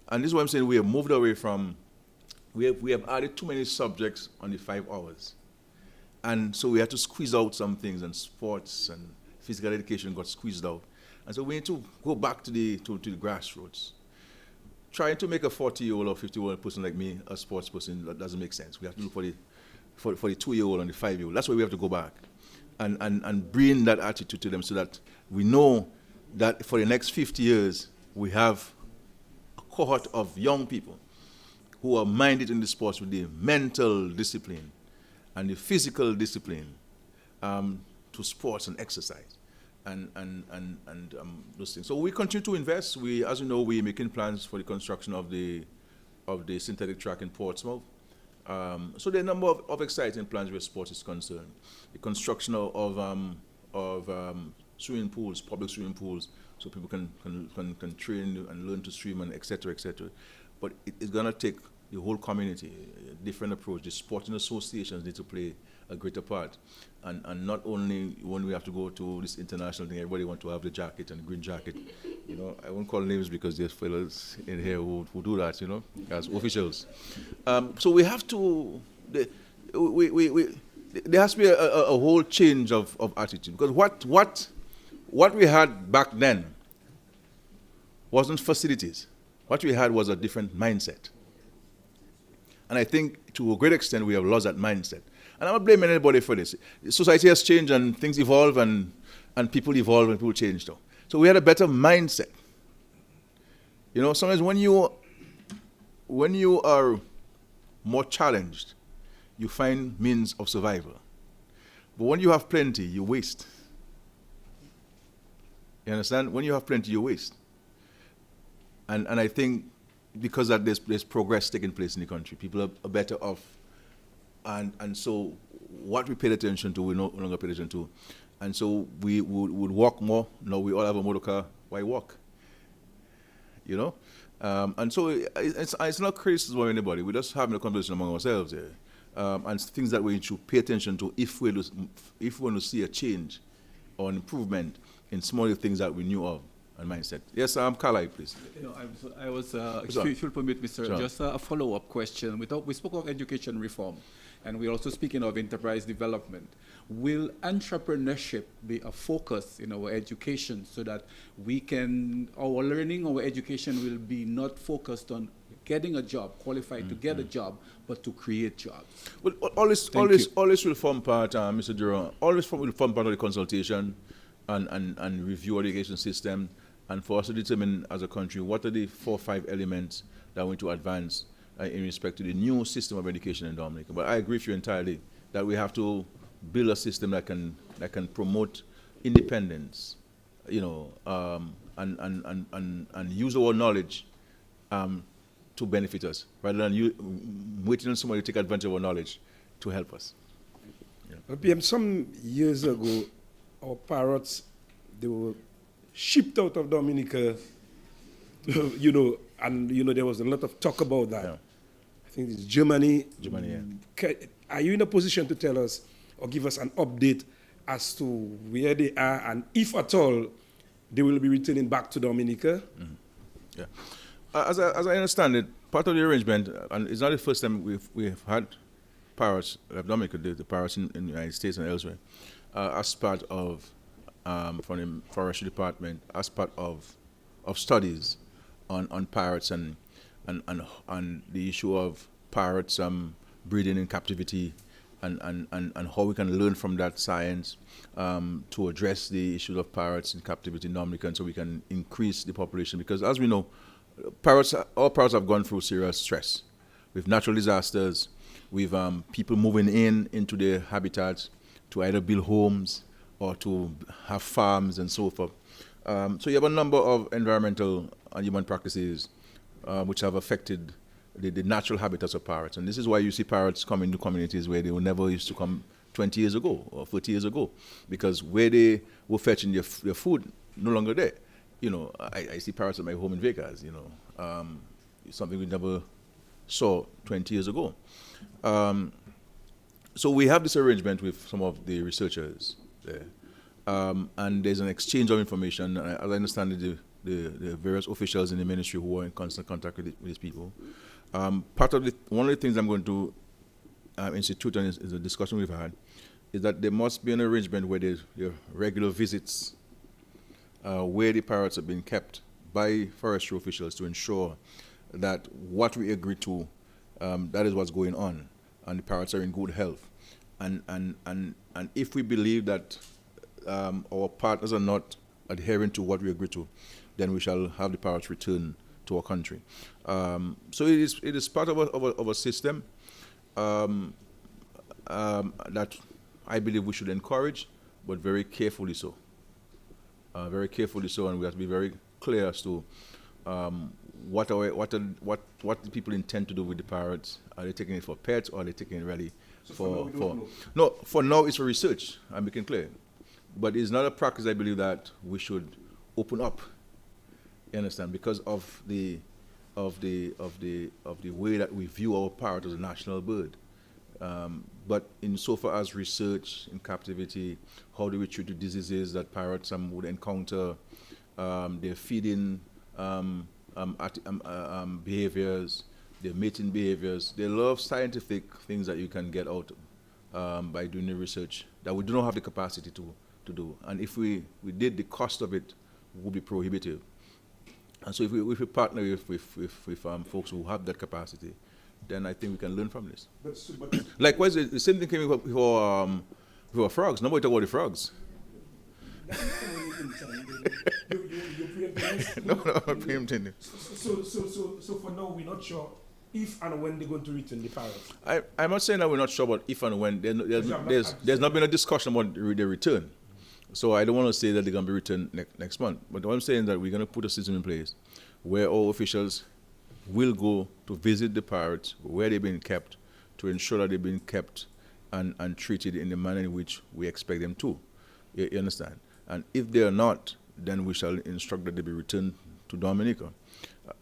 And this is what I'm saying, we have moved away from, we have added too many subjects on the 5 hours. And so we had to squeeze out some things, and sports and physical education got squeezed out. And so we need to go back to the grassroots. Trying to make a 40-year-old or 50-year-old person like me a sports person, that doesn't make sense. We have to look for the 2-year-old and the 5-year-old. That's why we have to go back and bring that attitude to them so that we know that for the next 50 years, we have a cohort of young people who are minded in the sports with the mental discipline and the physical discipline to sports and exercise and those things. So we continue to invest. As you know, we're making plans for the construction of the synthetic track in Portsmouth. So there are a number of exciting plans where sports is concerned. The construction of swimming pools, public swimming pools, so people can train and learn to swim and et cetera, et cetera. But it's going to take the whole community, a different approach. The sporting associations need to play a greater part. And not only when we have to go to this international thing, everybody want to have the jacket and the green jacket. You know, I won't call names because there's fellas in here who do that, you know, as officials. So we have to, there has to be a whole change of attitude, because what we had back then wasn't facilities. What we had was a different mindset. And I think to a great extent we have lost that mindset. And I'm not blaming anybody for this. Society has changed and things evolve and people evolve and people change though. So we had a better mindset. You know, sometimes when you are more challenged, you find means of survival. But when you have plenty, you waste. You understand? When you have plenty, you waste. And I think because that there's progress taking place in the country, people are better off. And so what we paid attention to, we no longer pay attention to. And so we would walk more. Now we all have a motor car. Why walk? You know? And so it's not criticism of anybody. We're just having a conversation among ourselves here. And things that we should pay attention to if we want to see a change or an improvement in smaller things that we knew of and mindset. Yes, Carlisle, please. You know, I was if you'll permit me, sir, just a follow-up question. We spoke of education reform, and we're also speaking of enterprise development. Will entrepreneurship be a focus in our education so that our learning, our education will be not focused on getting a job, qualified to get a job, but to create jobs? Well, all this will form part, Mr. Durant, will form part of the consultation and review of the education system, and for us to determine as a country what are the 4 or 5 elements that we need to advance in respect to the new system of education in Dominica. But I agree with you entirely that we have to build a system that can promote independence, you know, and use our knowledge to benefit us, rather than waiting on somebody to take advantage of our knowledge to help us. Yeah. PM, some years ago, our parrots, they were shipped out of Dominica, you know, and, you know, there was a lot of talk about that. Yeah. I think it's Germany. Yeah. Are you in a position to tell us or give us an update as to where they are, and if at all, they will be returning back to Dominica? Mm-hmm. Yeah. As I understand it, part of the arrangement, and it's not the first time we've had parrots, Dominica, the parrots in the United States and elsewhere, as part of, from the forestry department, as part of studies on parrots and the issue of parrots breeding in captivity and how we can learn from that science to address the issue of parrots in captivity in Dominica, and so we can increase the population. Because as we know, all parrots have gone through serious stress with natural disasters, with people moving into their habitats to either build homes or to have farms and so forth. So you have a number of environmental and human practices which have affected the natural habitats of parrots. And this is why you see parrots come into communities where they were never used to come 20 years ago or 30 years ago, because where they were fetching their food no longer there. You know, I see parrots at my home in Vegas, you know, something we never saw 20 years ago. So we have this arrangement with some of the researchers there. And there's an exchange of information. As I understand it, the various officials in the ministry who are in constant contact with these people. One of the things I'm going to institute, and is a discussion we've had, is that there must be an arrangement where there are regular visits where the parrots are being kept by forestry officials to ensure that what we agree to, that is what's going on, and the parrots are in good health. And if we believe that our partners are not adhering to what we agree to, then we shall have the parrots return to our country. So it is part of a system that I believe we should encourage, but very carefully so. Very carefully so, and we have to be very clear as to what the people intend to do with the parrots. Are they taking it for pets, or are they taking it really for no? For now, it's for research. I'm making clear, but it's not a practice I believe that we should open up. You understand? Because of the way that we view our parrot as a national bird. But insofar as research in captivity, how do we treat the diseases that parrots would encounter, their feeding behaviors, their mating behaviors, they love scientific things that you can get out by doing the research that we do not have the capacity to do. And if we did, the cost of it would be prohibitive. And so if we partner with folks who have that capacity, then I think we can learn from this. Likewise, the same thing came for frogs. Nobody talk about the frogs. No, I'm preempting it. So for now, we're not sure if and when they're going to return the parrots. I'm not saying that we're not sure about if and when. There's not been a discussion about the return. So I don't want to say that they're going to be returned next month. But what I'm saying is that we're going to put a system in place where all officials will go to visit the parrots where they've been kept to ensure that they've been kept and treated in the manner in which we expect them to. You understand? And if they are not, then we shall instruct that they be returned to Dominica.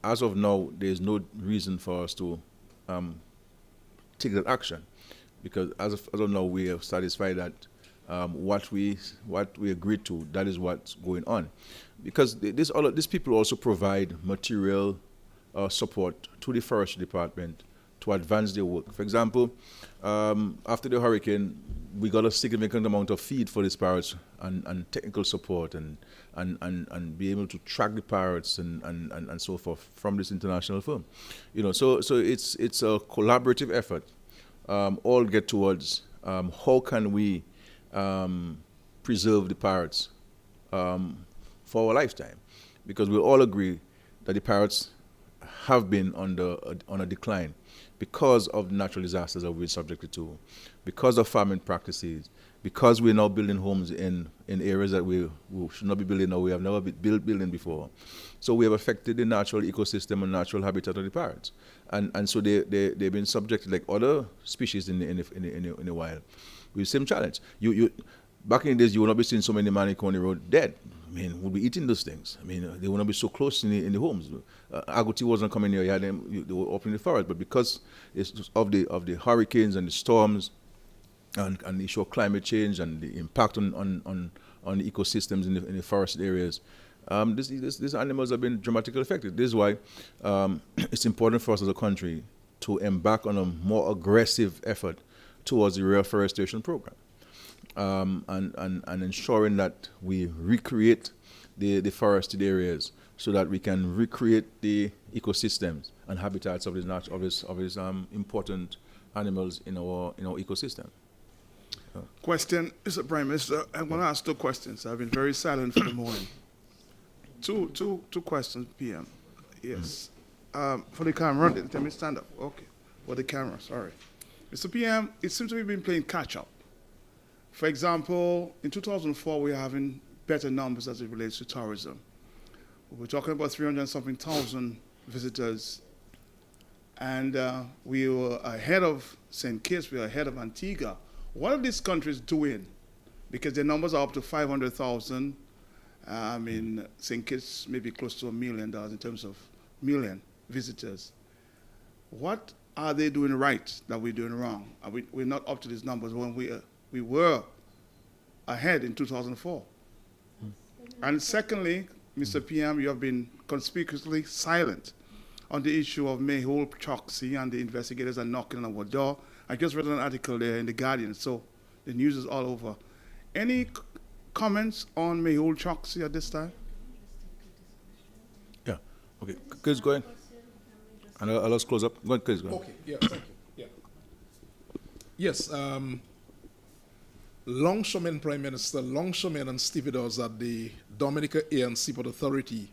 As of now, there is no reason for us to take that action, because as of now, we are satisfied that what we agreed to, that is what's going on. Because these people also provide material support to the forestry department to advance their work. For example, after the hurricane, we got a significant amount of feed for these parrots and technical support and be able to track the parrots and so forth from this international firm. So it's a collaborative effort. All get towards how can we preserve the parrots for our lifetime, because we all agree that the parrots have been on a decline because of natural disasters that we're subjected to, because of farming practices, because we're now building homes in areas that we should not be building or we have never building before. So we have affected the natural ecosystem and natural habitat of the parrots. And so they've been subjected, like other species in the wild, with the same challenge. Back in the days, you would not be seeing so many manicomb on the road dead. I mean, we'll be eating those things. I mean, they would not be so close in the homes. Agouti wasn't coming here. You had them, they were up in the forest. But because of the hurricanes and the storms and the issue of climate change and the impact on the ecosystems in the forest areas, these animals have been dramatically affected. This is why it's important for us as a country to embark on a more aggressive effort towards the reforestation program. And ensuring that we recreate the forested areas so that we can recreate the ecosystems and habitats of these important animals in our ecosystem. Question, Mr. Prime Minister. I'm going to ask 2 questions. I've been very silent for the morning. Two questions, PM. Yes. For the camera, let me stand up. Okay. For the camera, sorry. Mr. PM, it seems to be been playing catch up. For example, in 2004, we're having better numbers as it relates to tourism. We're talking about 300-something thousand visitors. And we were ahead of St. Kitts, we were ahead of Antigua. What are these countries doing? Because their numbers are up to 500,000. I mean, St. Kitts may be close to $1 million in terms of million visitors. What are they doing right that we're doing wrong? We're not up to these numbers when we were ahead in 2004. And secondly, Mr. PM, you have been conspicuously silent on the issue of Mehul Choksi, and the investigators are knocking on our door. I just read an article there in The Guardian, so the news is all over. Any comments on Mehul Choksi at this time? Yeah. Okay. Chris, go ahead. And I'll just close up. Go ahead, Chris, go ahead. Okay, yeah, thank you. Yeah. Yes, longshoremen Prime Minister, longshoremen and stevedores at the Dominica Air and Seaport Authority,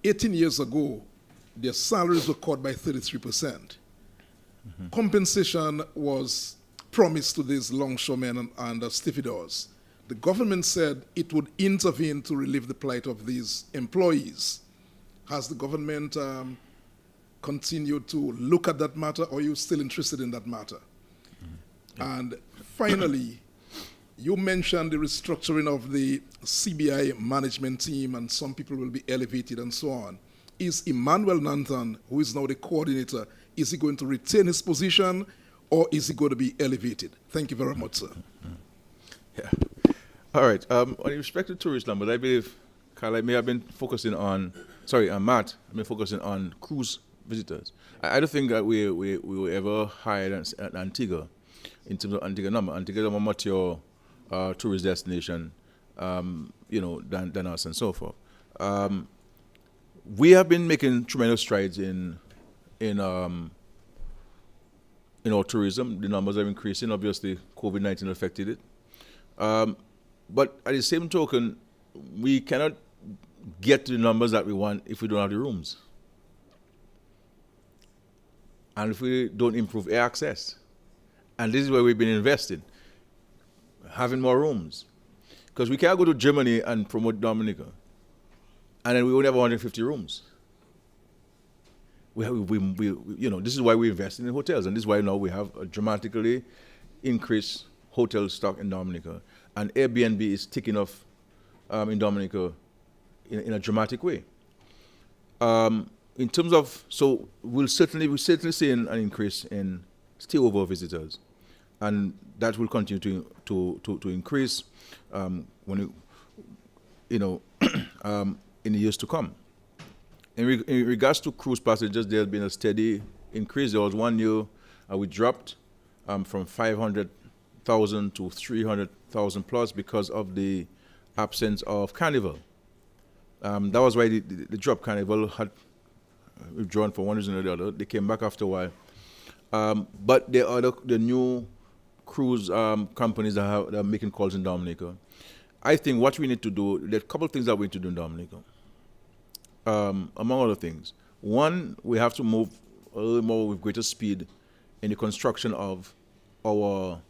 18 years ago, their salaries were cut by 33%. Mm-hmm. Compensation was promised to these longshoremen and stevedores. The government said it would intervene to relieve the plight of these employees. Has the government continued to look at that matter, or are you still interested in that matter? Mm-hmm. And finally, you mentioned the restructuring of the CBI management team, and some people will be elevated and so on. Is Emmanuel Nantan, who is now the coordinator, is he going to retain his position, or is he going to be elevated? Thank you very much, sir. Yeah. All right. On respect to tourist numbers, I believe, Carl, I may have been focusing on, Matt, I've been focusing on cruise visitors. I don't think that we were ever higher than Antigua. in terms of Antigua is a more mature tourist destination, than us and so forth. We have been making tremendous strides in our tourism. The numbers are increasing. Obviously, COVID-19 affected it. But at the same token, we cannot get to the numbers that we want if we don't have the rooms. And if we don't improve air access. And this is where we've been investing, having more rooms. Because we can't go to Germany and promote Dominica, and then we only have 150 rooms. This is why we invest in hotels, and this is why now we have a dramatically increased hotel stock in Dominica. And Airbnb is taking off in Dominica in a dramatic way. In terms of, so we're certainly seeing an increase in stayover visitors, and that will continue to increase in the years to come. In regards to cruise passengers, there has been a steady increase. There was 1 year we dropped from 500,000 to 300,000 plus because of the absence of Carnival. That was why the drop. Carnival had withdrawn for one reason or the other. They came back after a while. But there are the new cruise companies that are making calls in Dominica. I think what we need to do, there are a couple of things that we need to do in Dominica. Among other things. One, we have to move a little more with greater speed in the construction of our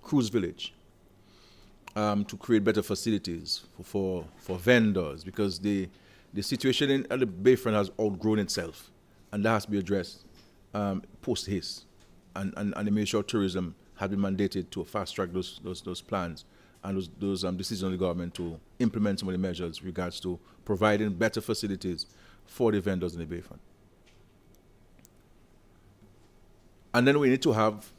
cruise village to create better facilities for vendors, because the situation at the Bayfront has outgrown itself, and that has to be addressed post-haste. And the Ministry of Tourism has been mandated to fast-track those plans and those decisions of the government to implement some of the measures with regards to providing better facilities for the vendors in the Bayfront. And then we need to have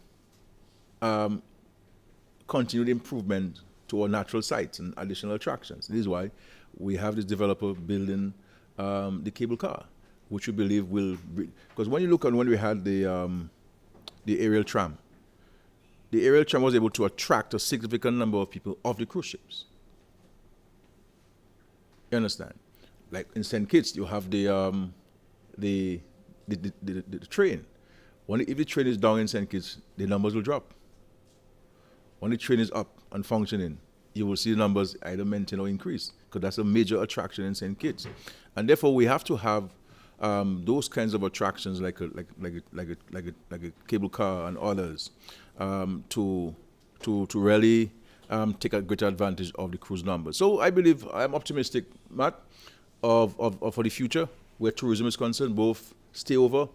continued improvement to our natural sites and additional attractions. This is why we have this developer building the cable car, which we believe will be, because when you look at when we had the aerial tram was able to attract a significant number of people off the cruise ships. You understand? Like in St. Kitts, you have the train. If the train is down in St. Kitts, the numbers will drop. When the train is up and functioning, you will see the numbers either maintain or increase, because that's a major attraction in St. Kitts. And therefore, we have to have those kinds of attractions like a cable car and others to really take a greater advantage of the cruise numbers. So I believe, I'm optimistic, Matt, of for the future where tourism is concerned, both stayover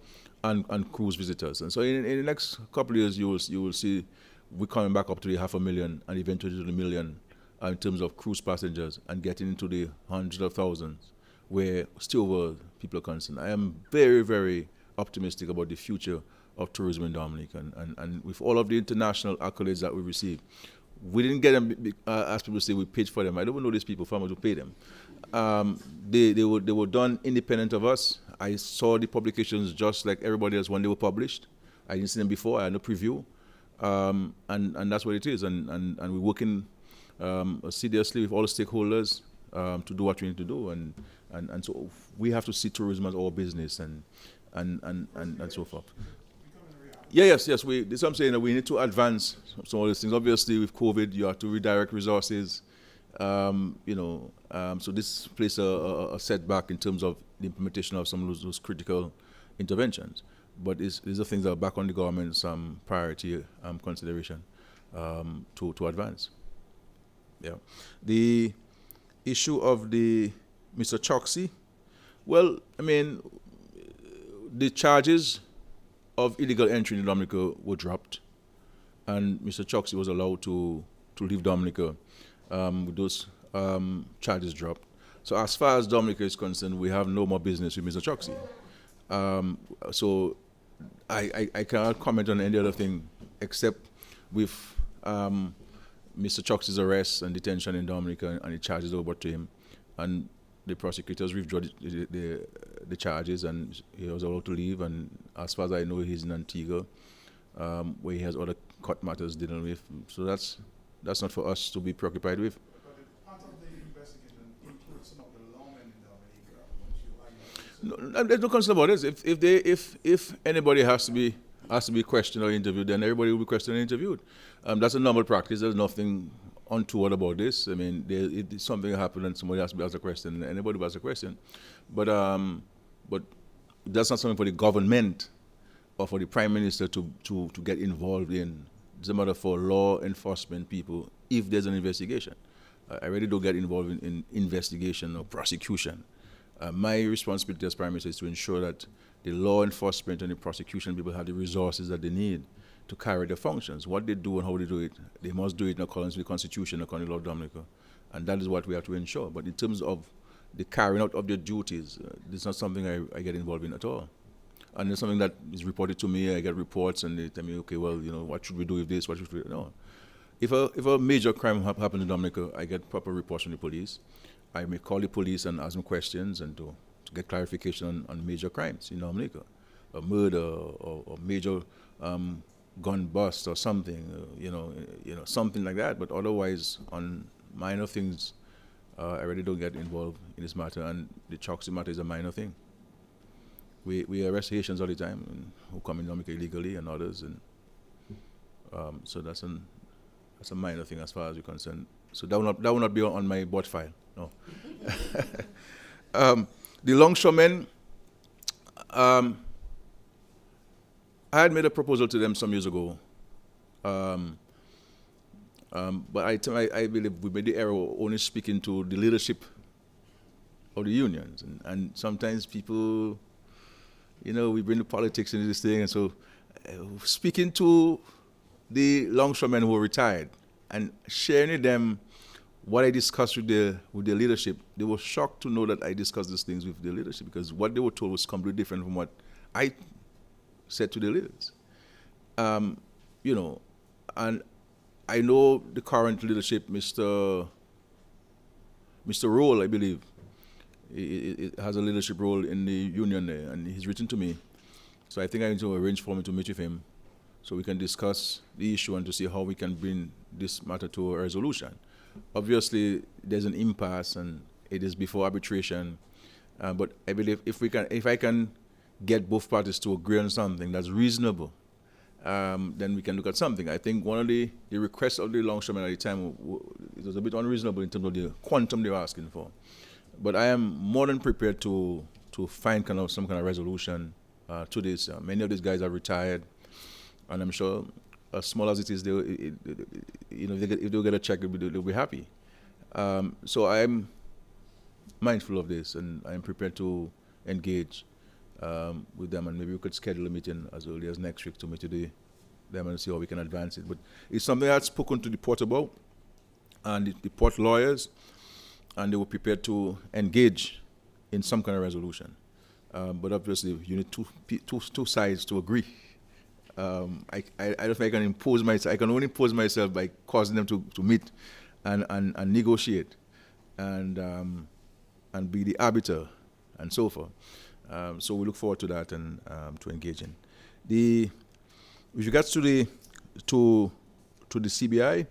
and cruise visitors. And so in the next couple of years, you will see we're coming back up to the 500,000 and eventually to the 1 million in terms of cruise passengers, and getting into the hundreds of thousands where stayover people are concerned. I am very, very optimistic about the future of tourism in Dominica, and with all of the international accolades that we received. We didn't get them, as people say, we paid for them. I don't know these people, farmers who pay them. They were done independent of us. I saw the publications just like everybody else when they were published. I didn't see them before. I had no preview. And that's what it is. And we're working seriously with all the stakeholders to do what we need to do. And so we have to see tourism as our business and so forth. Yes. This is what I'm saying, that we need to advance some of these things. Obviously, with COVID, you have to redirect resources. So this places a setback in terms of the implementation of some of those critical interventions. But these are things that are back on the government's priority consideration to advance. Yeah, the issue of the Mr. Choksey. Well, I mean, the charges of illegal entry in Dominica were dropped, and Mr. Choksey was allowed to leave Dominica with those charges dropped. So as far as Dominica is concerned, we have no more business with Mr. Choksey. So I cannot comment on any other thing except with Mr. Choksey's arrest and detention in Dominica and the charges over to him. And the prosecutors withdrew the charges, and he was allowed to leave. And as far as I know, he's in Antigua, where he has other court matters dealing with. So that's not for us to be preoccupied with. Part of the investigation includes some of the lawmen in Dominica. No, there's no concern about this. If anybody has to be questioned or interviewed, then everybody will be questioned and interviewed. That's a normal practice. There's nothing untoward about this. I mean, if something happened and somebody has to ask a question, anybody will ask a question. But that's not something for the government or for the Prime Minister to get involved in. It's a matter for law enforcement people if there's an investigation. I really don't get involved in investigation or prosecution. My responsibility as Prime Minister is to ensure that the law enforcement and the prosecution people have the resources that they need to carry their functions. What they do and how they do it, they must do it in accordance with the Constitution, according to the law of Dominica. And that is what we have to ensure. But in terms of the carrying out of their duties, it's not something I get involved in at all. And it's something that is reported to me. I get reports and they tell me, okay, well, what should we do with this? What should we do? No. If a major crime happens in Dominica, I get proper reports from the police. I may call the police and ask them questions and to get clarification on major crimes in Dominica, a murder or major gun bust or something, something like that. But otherwise, on minor things, I really don't get involved in this matter. And the Choxy matter is a minor thing. We arrest Haitians all the time who come in Dominica illegally and others, and so that's a minor thing as far as we're concerned. So that will not be on my board file. No. The longshoremen, I had made a proposal to them some years ago, but I believe we made the error of only speaking to the leadership of the unions, and sometimes people, we bring the politics into this thing, and so speaking to the longshoremen who are retired and sharing with them what I discussed with their leadership, they were shocked to know that I discussed these things with their leadership, because what they were told was completely different from what I said to the leaders. And I know the current leadership, Mr. Roll, I believe, it has a leadership role in the union there, and he's written to me. So I think I need to arrange for me to meet with him so we can discuss the issue and to see how we can bring this matter to a resolution. Obviously, there's an impasse, and it is before arbitration. But I believe if I can get both parties to agree on something that's reasonable, then we can look at something. I think one of the requests of the longshoremen at the time, it was a bit unreasonable in terms of the quantum they were asking for. But I am more than prepared to find some kind of resolution to this. Many of these guys are retired, and I'm sure, as small as it is, if they'll get a check, they'll be happy. So I'm mindful of this, and I'm prepared to engage with them, and maybe we could schedule a meeting as early as next week to meet with them and see how we can advance it. But it's something I've spoken to the port about, and the port lawyers, and they were prepared to engage in some kind of resolution. But obviously, you need two sides to agree. I don't think I can impose myself. I can only impose myself by causing them to meet and negotiate and be the arbiter and so forth. So we look forward to that and to engaging. With regards to the CBI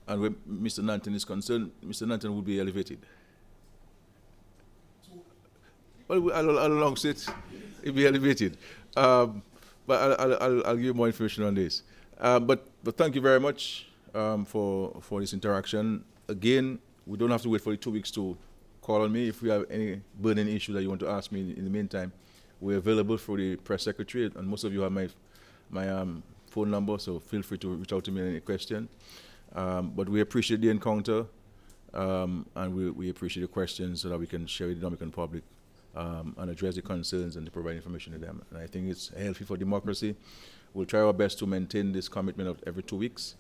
and where Mr. Nanton is concerned, Mr. Nanton will be elevated. Well, I'll sit. He'll be elevated. But I'll give you more information on this. But thank you very much for this interaction. Again, we don't have to wait for the 2 weeks to call on me. If we have any burning issue that you want to ask me in the meantime, we're available for the press secretary, and most of you have my phone number, so feel free to reach out to me on any question. But we appreciate the encounter, and we appreciate the questions so that we can share with the Dominican public and address the concerns and to provide information to them. And I think it's healthy for democracy. We'll try our best to maintain this commitment of every 2 weeks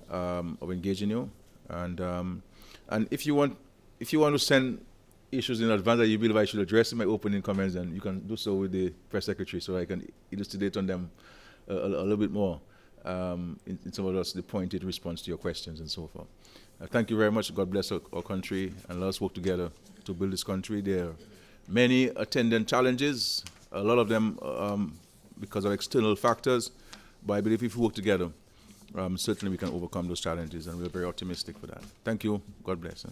of engaging you. And if you want to send issues in advance that you believe I should address in my opening comments, then you can do so with the press secretary, so I can elucidate on them a little bit more in some of the pointed response to your questions and so forth. Thank you very much. God bless our country, and let us work together to build this country. There are many attendant challenges, a lot of them because of external factors, but I believe if we work together, certainly we can overcome those challenges, and we're very optimistic for that. Thank you. God bless.